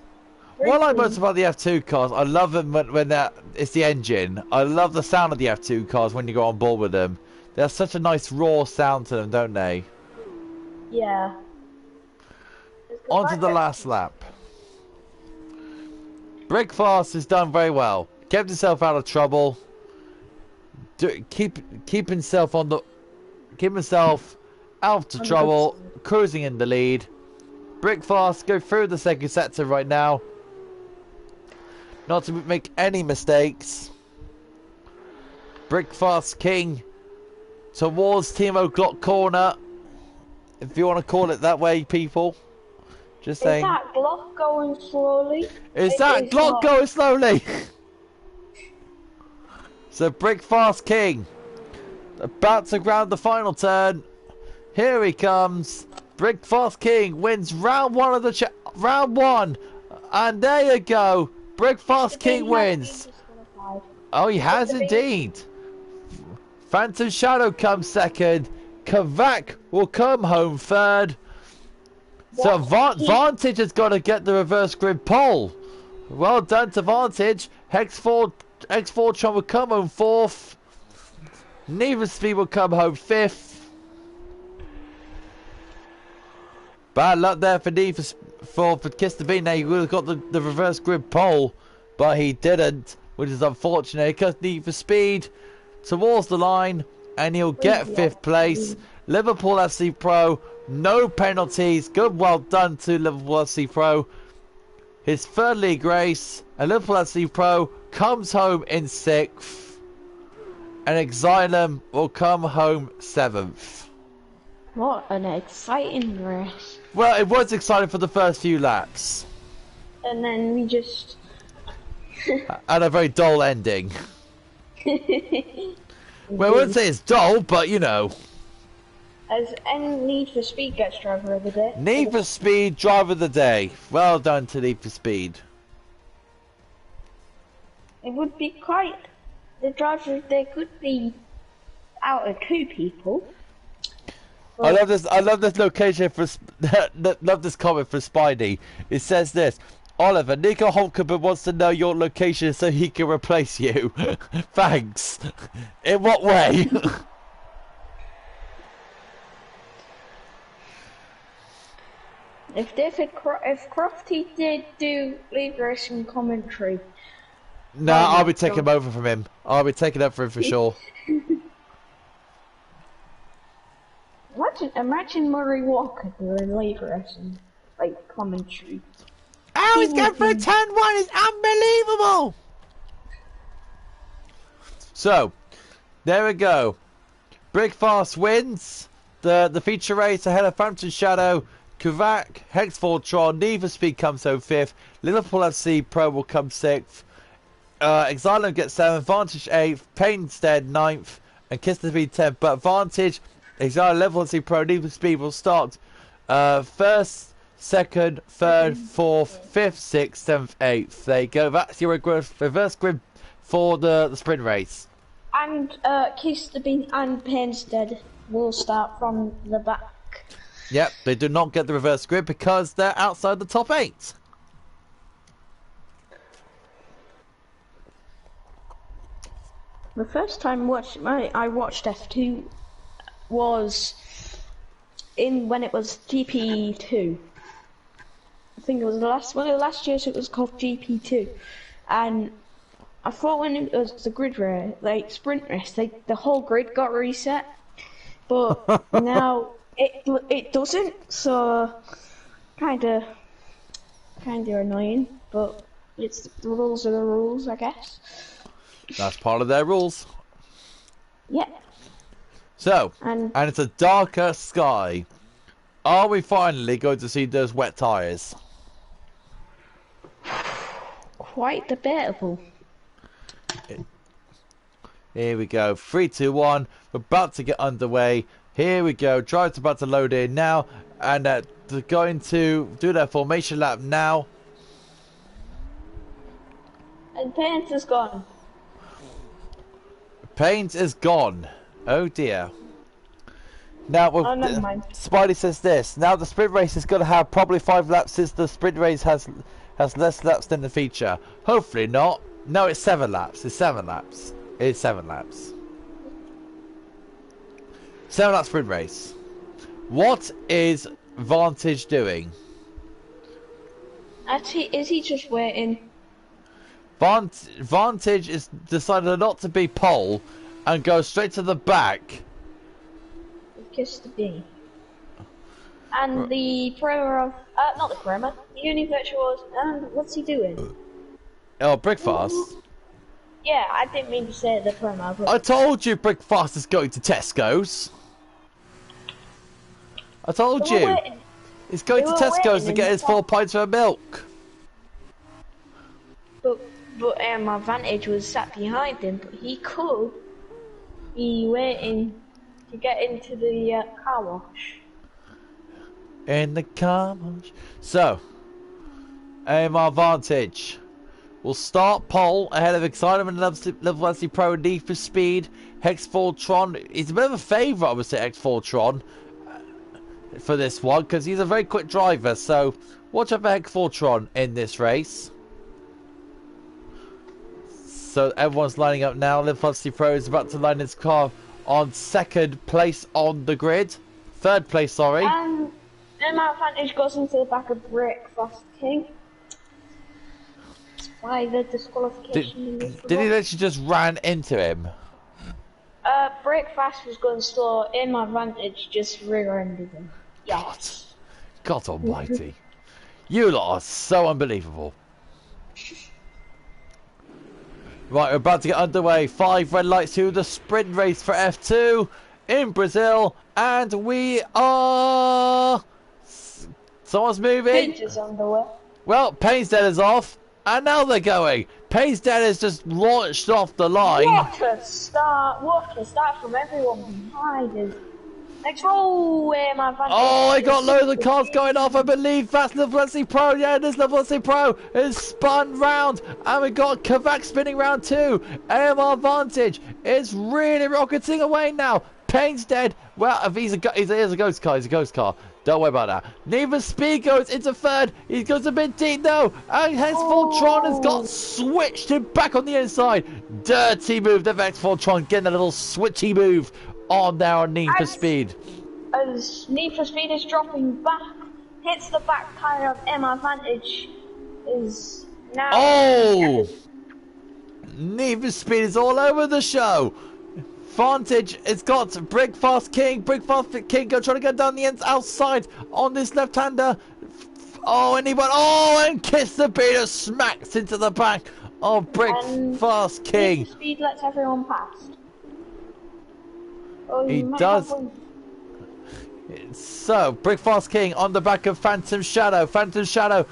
very What I like most clean. about the F2 cars, I love them when it's the engine. I love the sound of the F2 cars when you go on board with them. They have such a nice raw sound to them, don't they? Yeah. It's the On to fact the that last lap. Brickfast has done very well. Kept himself out of trouble. Keep himself out of on the good trouble. side. Cruising in the lead. Brickfast go through the second sector right now. Not to make any mistakes. Brickfast King towards Timo Glock corner. If you want to call it that way, people. Just Is saying. that Glock going slowly? Is It that is Glock not. going slowly? So Brickfast King about to ground the final turn. Here he comes. Brickfast King wins round one of the round one, and there you go. Brickfast The King bee has been wins. disqualified. Oh, he But has the bee, indeed. Phantom Shadow comes second. Kavak will come home third. So Vantage has got to get the reverse grid pole. Well done to Vantage. X4 Tron will come home fourth. Neither Speed will come home fifth. Bad luck there for Kiss the Bean. Now he would have got the reverse grid pole, but he didn't, which is unfortunate because Need for Speed towards the line, and he'll get fifth place. Liverpool FC Pro, no penalties. Good, well done to Liverpool FC Pro. His third league race, and Liverpool FC Pro comes home in sixth, and Exilum will come home seventh. what an exciting race. Well, it was exciting for the first few laps. And then we just... And a very dull ending. Well, I wouldn't say it's dull, but you know. As any Need for Speed gets driver of the day. Need for Speed driver of the day. Well done to Need for Speed. It would be quite... The driver of the day could be out of two people. I love this. I love this location for. Love this comment for Spidey. It says this: Oliver, Nico Hulkenberg wants to know your location so he can replace you. Thanks. In what way? If Crofty did do lead racing commentary, No, I'll be taking him over from him. I'll be taking up for him for sure. imagine Murray Walker doing lead racing like commentary. Oh, he's going for a turn one! It's unbelievable! So, there we go. Brickfast wins the feature race ahead of Phantom Shadow. Kuvak, Hex Fortron, Need for Speed comes home fifth. Liverpool FC Pro will come sixth. Exilum gets seventh. Vantage eighth. Painstead ninth. And Kiss the Speed 10th. But Vantage, Exilum, Liverpool FC Pro, Need for Speed will start first, second, third, fourth, fifth, sixth, seventh, eighth. There you go. That's your reverse grid for the sprint race. And Kiss the Bean and Painstead will start from the back. Yep, they do not get the reverse grid because they're outside the top 8. The first time I watched F2 was when it was GP2. I think it was one of the last years it was called GP2, and I thought when it was the grid race, like sprint race, the whole grid got reset, but now it doesn't. So kind of annoying, but the rules are the rules, I guess. That's part of their rules. Yeah. So, and it's a darker sky. Are we finally going to see those wet tyres? Quite debatable. Here we go. 3, 2, 1. We're about to get underway. Here we go. Drive's about to load in now. And they're going to do their formation lap now. And Pants is gone. Pains is gone. Oh dear. Now, with Oh, never mind. Spidey says this. Now the sprint race is going to have probably 5 laps since the sprint race has less laps than the feature. Hopefully not. No, it's 7 laps. It's 7 laps. It's 7 laps. 7 lap sprint race. What is Vantage doing? Actually, is he just waiting? Vantage is decided not to be pole and go straight to the back. Kiss the bee. And the promo of, not the promo, the Univirtual, what's he doing? Oh, Brickfast. Yeah, I didn't mean to say the promo, but... I told you Brickfast is going to Tesco's. I told you. He's going to Tesco's to get his 4 pints of milk. But my Vantage was sat behind him, but he could be waiting to get into the car wash. In the car wash. So, AMR Vantage will start pole ahead of Excitement and Level 1 Pro and Need for Speed. Hex4 Tron. He's a bit of a favourite, I would say, X4 Tron, for this one, because he's a very quick driver. So, watch out for Hex4 Tron in this race. So, everyone's lining up now. Level 1 Pro is about to line his car on 2nd place on the grid. 3rd place, sorry. And my Vantage goes into the back of Breakfast King. That's why the disqualification Did he literally just ran into him? Breakfast was going slow, in my Vantage just rear-ended him. Yes. God almighty. You lot are so unbelievable. Right, we're about to get underway. 5 red lights to the sprint race for F2 in Brazil. And we are... Someone's moving. Paige is on the way. Well, Payne's dead is off. And now they're going. Payne's dead is just launched off the line. What a start from everyone behind us. Next roll, where my Vantage. Oh, I got loads of cars going off. I believe that's Level 1 Pro. Yeah, this Level 1 Pro is spun round. And we got Kavak spinning round too. AMR Vantage is really rocketing away now. Payne's dead. Well, if he's a ghost car. He's a ghost car. Don't worry about that. Need for Speed goes into 3rd. He goes a bit deep though. And Hex4 Tron has got switched him back on the inside. Dirty move. The Hex4 Tron getting a little switchy move on there on Need for Speed. As Need for Speed is dropping back, hits the back tire of MR Vantage, is now... Oh! Need for Speed is all over the show. Vantage, it's got Brickfast King. Brickfast King trying to get down the outside on this left-hander. Oh, and he went, and kissed the beater, smacks into the back of Brickfast King. Need for Speed lets everyone pass. Oh, he does. So, Brickfast King on the back of Phantom Shadow. Phantom Shadow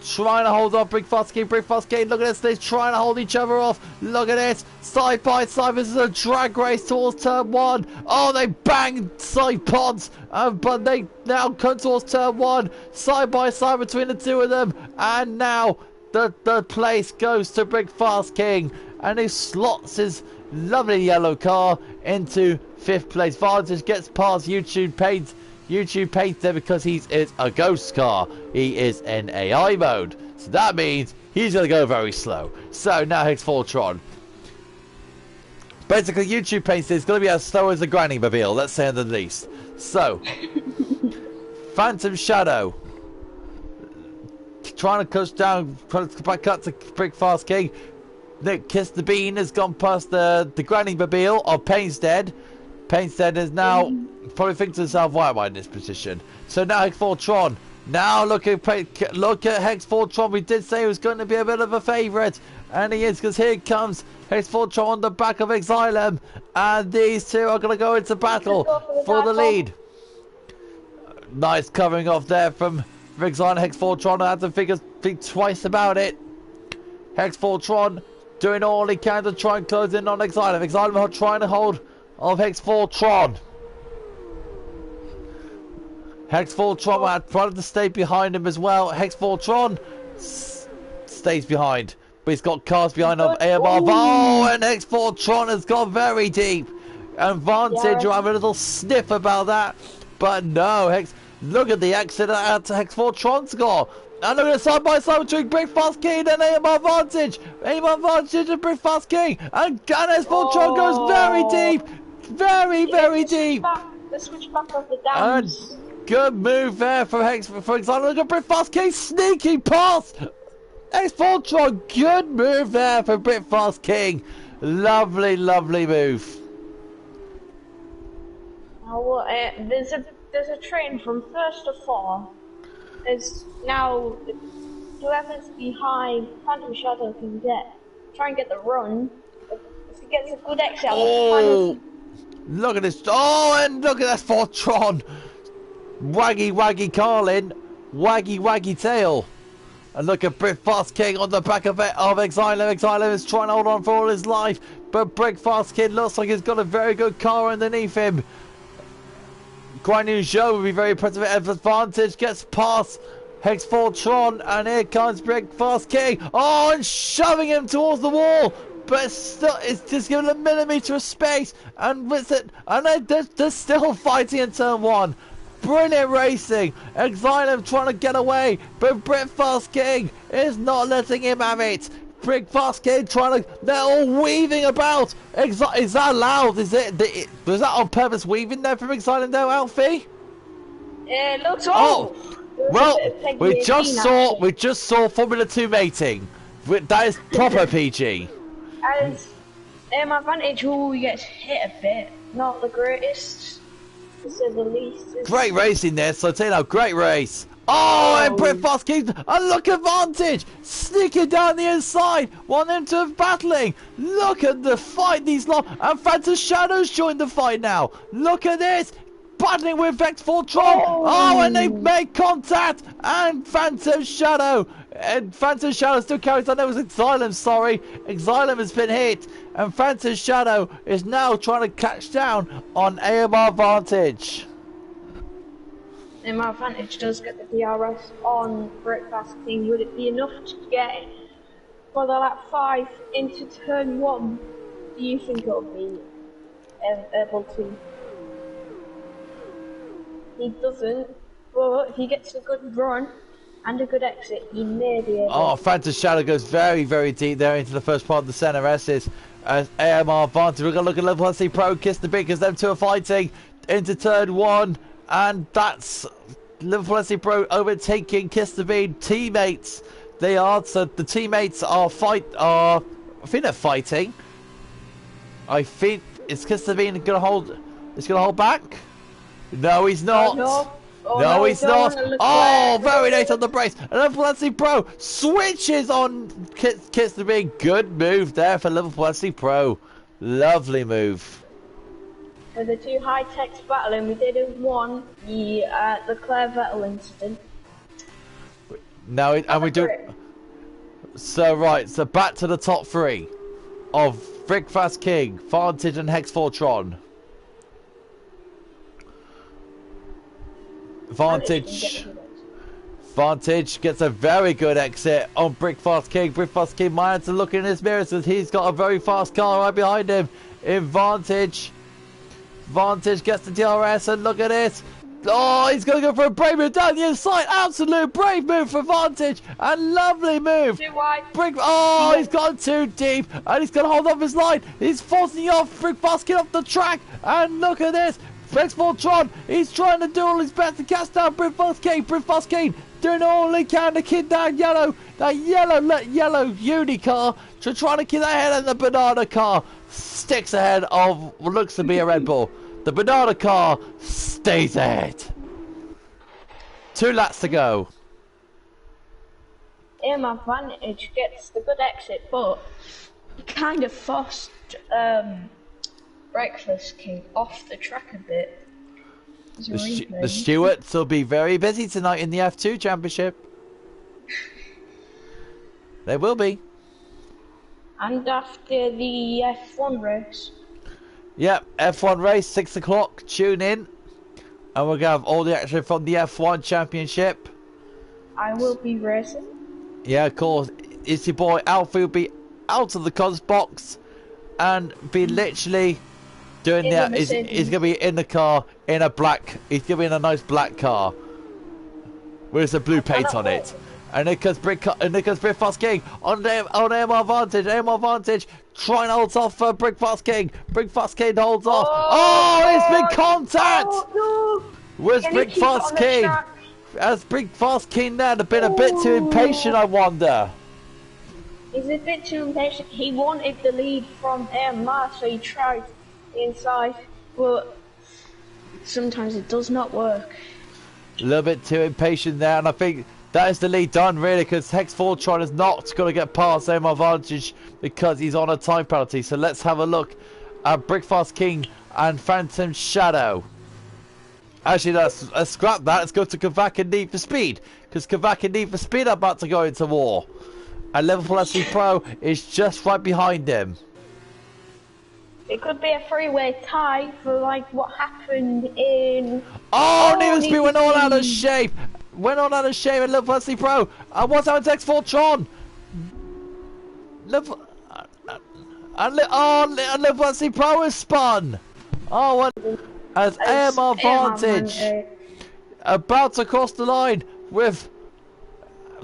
trying to hold off Brickfast King. Brickfast King, look at this. They're trying to hold each other off. Look at this. Side by side. This is a drag race towards turn 1. Oh, they banged side pods. But they now come towards turn 1. Side by side between the two of them. And now the place goes to Brickfast King. And he slots his lovely yellow car into 5th place. Vantage gets past YouTube Paint. YouTube Paint there because he is a ghost car. He is in AI mode. So that means he's going to go very slow. So now Hex4 Tron. Basically, YouTube Paint is going to be as slow as a granny mobile. Let's say at the least. So, Phantom Shadow. Trying to push down, trying to back up to Brickfast King. Nick Kiss the Bean has gone past the granny mobile. Oh, Payne's dead. Payne's dead is now probably thinking to himself, why am I in this position? So now Hex4 Tron. Now look at Hex4 Tron. We did say he was going to be a bit of a favourite. And he is, because here comes Hex4 Tron on the back of Exilem. And these two are going to go into battle for the lead. Nice covering off there from Exilem. Hex4 Tron. I had to think twice about it. Hex4 Tron doing all he can to try and close in on Exilem. Exilem are trying to hold of Hex4 Tron. Hex4 Tron had tried to stay behind him as well. Hex4 Tron stays behind. but he's got cars behind of Good. AMR. Ooh. Oh, and X4 Tron has gone very deep. And Vantage will have a little sniff about that. But no, Hex, look at the exit at X4 Tron's got. And look at the side by side between Brickfast King and AMR Vantage. AMR Vantage and Brickfast King. And X4 Tron goes very deep. Very deep. The switchback of the And dams. good move there for example. Look at Brickfast King sneaking past X4 Tron. Good move there for Brickfast King. Lovely move. Now, there's a train from 1st to 4. There's now whoever's behind Phantom Shadow can try and get the run. If he gets a good exit, oh, look at this! Oh, and look at that for Tron. Waggy Carlin, waggy tail. And look at Brickfast King on the back of Exilem. Exilem is trying to hold on for all his life, but Brickfast King looks like he's got a very good car underneath him. Grinding Joe will be very impressive at Advantage, gets past Hex 4 Tron, and here comes Brickfast King. Oh, and shoving him towards the wall, but it's just given a millimetre of space, and with it, and they're still fighting in turn 1. Brilliant racing. Exilem trying to get away, but Brickfast King is not letting him have it. Brickfast King trying to, they're all weaving about. Is that allowed? Was that on purpose weaving there from Exilem though, Alfie? It looks well, we just saw Formula 2 mating. That is proper PG. As my Vantage, who gets hit a bit, not the greatest, to say the least. Great racing there, Sotino, great race. Oh, and Brickfast King, and look at Vantage, sneaking down the inside, want them to have battling. Look at the fight these lot, and Phantom Shadows joined the fight now. Look at this, battling with X4 Tron. Oh, and they make contact, and Phantom Shadow still carries on. There was Exilem, sorry. Exilem has been hit, and Phantom Shadow is now trying to catch down on AMR Vantage. My Vantage does get the DRS on Brickfast King. Would it be enough to get for the lap 5 into turn 1? Do you think it'll be able to? He doesn't, but if he gets a good run and a good exit, he may be able. Oh, Phantom Shadow goes very deep there into the first part of the centre S's. As AMR Vantage, we're going to look at Level 1C Pro, Kiss the Big, because them two are fighting into turn 1. And that's Liverpool SC Pro overtaking Kiss the Bean teammates. They are, so the teammates I think they're fighting. I think is Kiss the Bean gonna hold back? No, he's not. No, he's not. Oh, very late on the brakes. And Liverpool SC Pro switches on Kiss the Bean. Good move there for Liverpool SC Pro. Lovely move. So the two high techs battling, we did have one, the Claire Vettel incident. Now, and we do. So right, so back to the top 3 of Brickfast King, Vantage, and Hex 4 Tron. Vantage gets a very good exit on Brickfast King. Brickfast King might have to look in his mirrors because he's got a very fast car right behind him. In Vantage gets the DRS, and look at this. Oh, he's going to go for a brave move down the inside. Absolute brave move for Vantage, and lovely move. Too wide. He's gone too deep, and he's going to hold off his line. He's forcing off Brickfast King off the track, and look at this. X4 Tron, he's trying to do all his best to cast down Brickfast King. Brickfast King doing all he can to keep that yellow uni car, to try to keep that ahead of the banana car. Sticks ahead of what looks to be a Red Bull. The banana car stays ahead. 2 laps to go. My Vantage gets the good exit, but he kind of forced Breakfast King off the track a bit. The Stewarts will be very busy tonight in the F2 Championship. They will be. And after the F1 race. Yep, F1 race, 6 o'clock, tune in. And we're going to have all the action from the F1 Championship. I will be racing. Yeah, of course. is your boy Alfie will be out of the cons box and be literally doing that. He's gonna be in the car in a black. He's gonna be in a nice black car with some blue paint on it. And Nicholas Brick Fast King on aim advantage. Try and hold off for Brick Fast King. Brick Fast King holds off. Oh, it's been contact. Oh, no. Where's Brick Fast King? Has Brick Fast King there been a bit too impatient, I wonder? He's a bit too impatient. He wanted the lead from Emma, so he tried inside, but sometimes it does not work. A little bit too impatient there, and I think that is the lead done, really, because Hex Fortron is not going to get past Aim Advantage because he's on a time penalty. So let's have a look at Brickfast King and Phantom Shadow. Actually, let's scrap that. Let's go to Kavak and Need for Speed, because Kavak and Need for Speed are about to go into war. And Liverpool SC Pro is just right behind him. It could be a three-way tie for like what happened in... Oh, Need for Speed went all out of shape. Went on out of shape and Liverpool SC Pro. And what's happened to Hex Fortron? Liverpool SC Pro is spun. Oh, what? As AM Advantage about to cross the line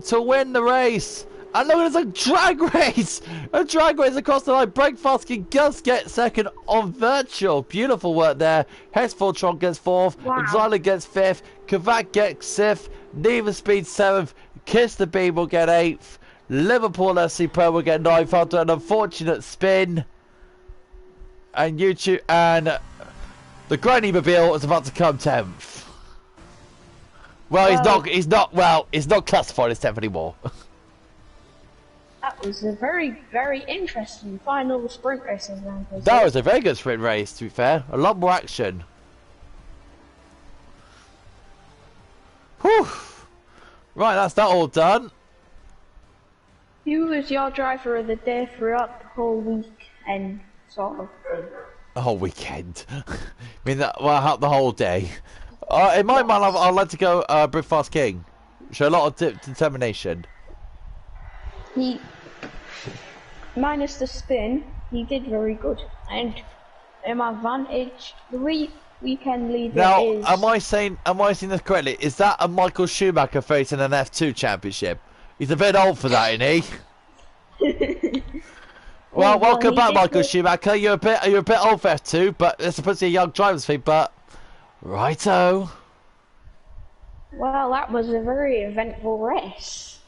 to win the race. And look, there's a drag race! A drag race across the line. Breakfast can just get second on virtual. Beautiful work there. Hex Fortron gets fourth. Wow. Exila gets fifth. Kavak gets sixth. Need for Speed seventh. Kiss the Beam will get eighth. Liverpool SC Pro will get ninth after an unfortunate spin. And YouTube and the Granny Mobile is about to come 10th. Well, he's not classified as 10th anymore. That was a very, very interesting final sprint race. That was a very good sprint race, to be fair. A lot more action. Whew. Right, that's that all done. Who was your driver of the day throughout the whole weekend, sort of thing? The whole weekend. I mean, the whole day. In my mind, I'd like to go Brickfast King. Show a lot of determination. He, minus the spin, he did very good. And my advantage, the weekend leader now, is... am I saying this correctly? Is that a Michael Schumacher facing an F2 championship? He's a bit old for that, isn't he? Well, welcome back, Michael Schumacher. You're a bit old for F2, but it's supposed to be a young driver's thing. But righto. Well, that was a very eventful race.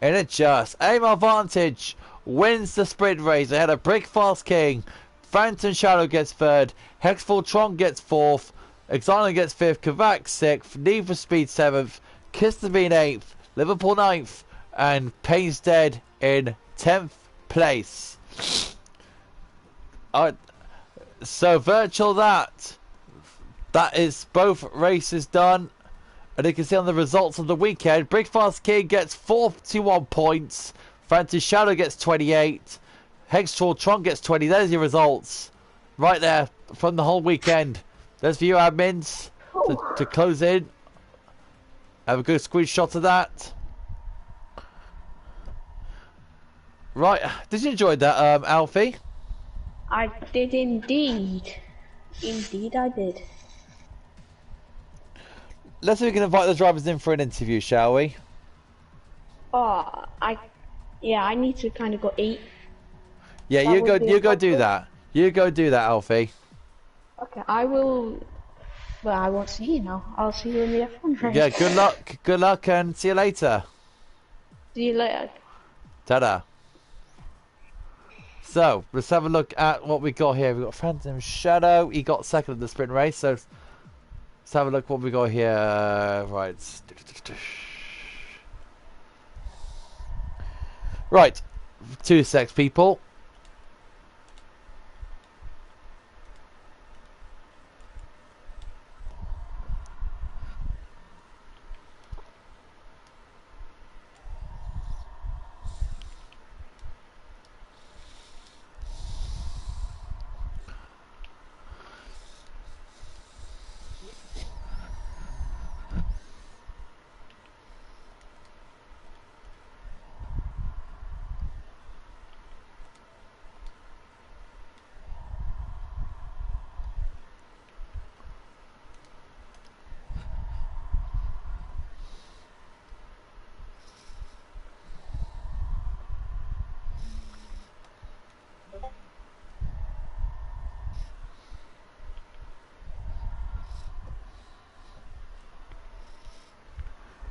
And it just Aim Advantage wins the sprint race ahead of Brickfast King. Phantom Shadow gets third. Hex Fortron gets fourth. Exile gets fifth. Kavak sixth. Need for Speed seventh. Kiss the Bean eighth. Liverpool ninth. And Pain's Dead in 10th place. So virtual that is both races done. And you can see on the results of the weekend, Brickfast King gets 41 points. Phantom Shadow gets 28. Hex Fortron gets 20. There's your results. Right there from the whole weekend. There's for you admins to close in. Have a good screenshot of that. Right. Did you enjoy that, Alfie? I did indeed. Indeed I did. Let's see if we can invite the drivers in for an interview, shall we? Oh, I need to kind of go eat. Yeah, you go do that. You go do that, Alfie. Okay, I will. Well, I won't see you now. I'll see you in the F1 race. Yeah, good luck, and see you later. See you later. Ta-da. So, let's have a look at what we got here. We've got Phantom Shadow. He got second in the sprint race, so let's have a look what we got here. Right. Right. 2 secs, people.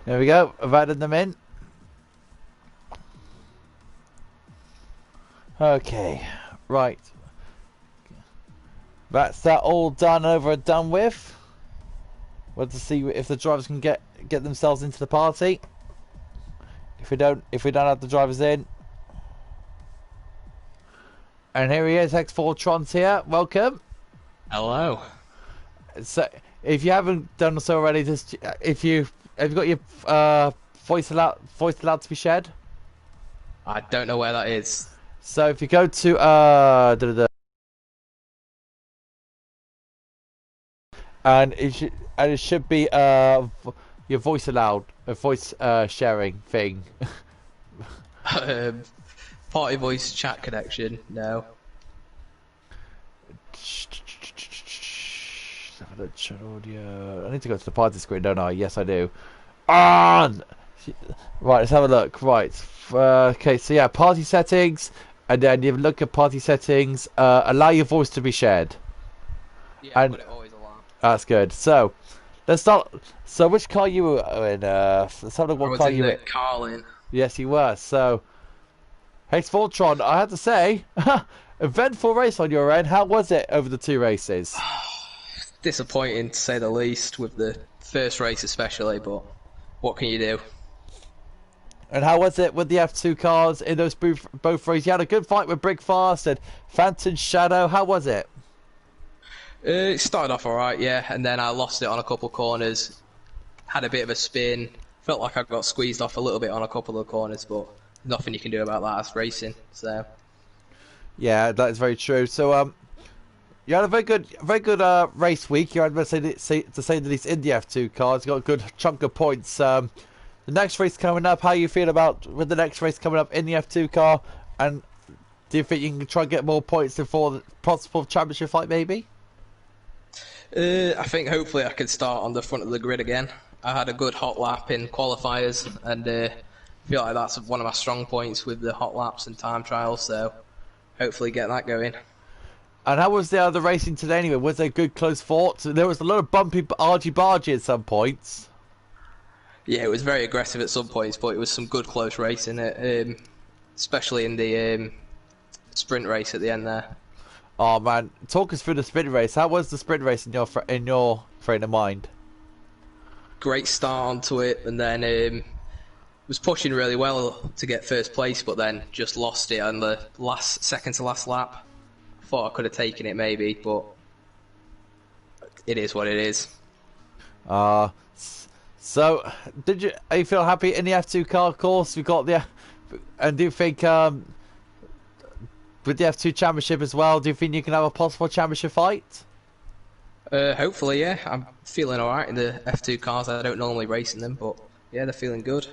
There we go. I've added them in. Okay, right. That's that all done over and done with. Want to see if the drivers can get themselves into the party. If we don't have the drivers in. And here he is, X4 Tron's here. Welcome. Hello. So, if you haven't done so already, just have you got your voice allowed to be shared? I don't know where that is. So if you go to and it should be your voice allowed, a voice sharing thing. Party voice chat connection. No. Audio. I need to go to the party screen, don't I? Yes, I do. On. Right, let's have a look. Right. Okay, so yeah, party settings, and then you look at party settings. Allow your voice to be shared. Yeah, and but it always alarm. That's good. So let's start. So which car you were in? Let's have a look what car you were in. Carlin. Yes, you were. So, hey, Sportron, I have to say, eventful race on your end. How was it over the two races? Disappointing to say the least, with the first race especially, but what can you do? And how was it with the F2 cars in those both races? You had a good fight with Brickfast and Phantom Shadow. How was it? It started off alright, yeah, and then I lost it on a couple of corners. Had a bit of a spin. Felt like I got squeezed off a little bit on a couple of corners, but nothing you can do about that. It's racing, so. Yeah, that is very true. So, you had a very good race week. You had to say the least in the F2 cars. You got a good chunk of points. The next race coming up. How you feel about with the next race coming up in the F2 car? And do you think you can try and get more points before the possible championship fight, maybe? I think hopefully I can start on the front of the grid again. I had a good hot lap in qualifiers, and feel like that's one of my strong points with the hot laps and time trials. So hopefully get that going. And how was the racing today anyway? Was there good close fought? There was a lot of bumpy argy-bargy at some points. Yeah, it was very aggressive at some points, but it was some good close racing, especially in the sprint race at the end there. Oh man, talk us through the sprint race. How was the sprint race in your frame of mind? Great start onto it, and then was pushing really well to get first place, but then just lost it on the second to last lap. Thought I could have taken it maybe, but it is what it is. So are you feel happy in the F2 car course? We got and do you think with the F2 championship as well, do you think you can have a possible championship fight? Hopefully, yeah. I'm feeling alright in the F2 cars. I don't normally race in them, but yeah, they're feeling good.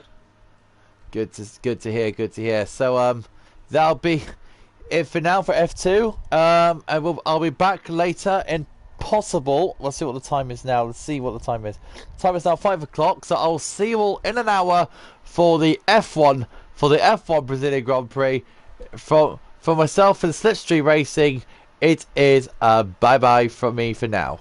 Good to hear. So that'll be it for now for F2. And I'll be back later in possible. Let's see what the time is now. Let's see what the time is. The time is now 5 o'clock. So I'll see you all in an hour for the F1 Brazilian Grand Prix. For myself and Slipstream Racing, it is bye bye from me for now.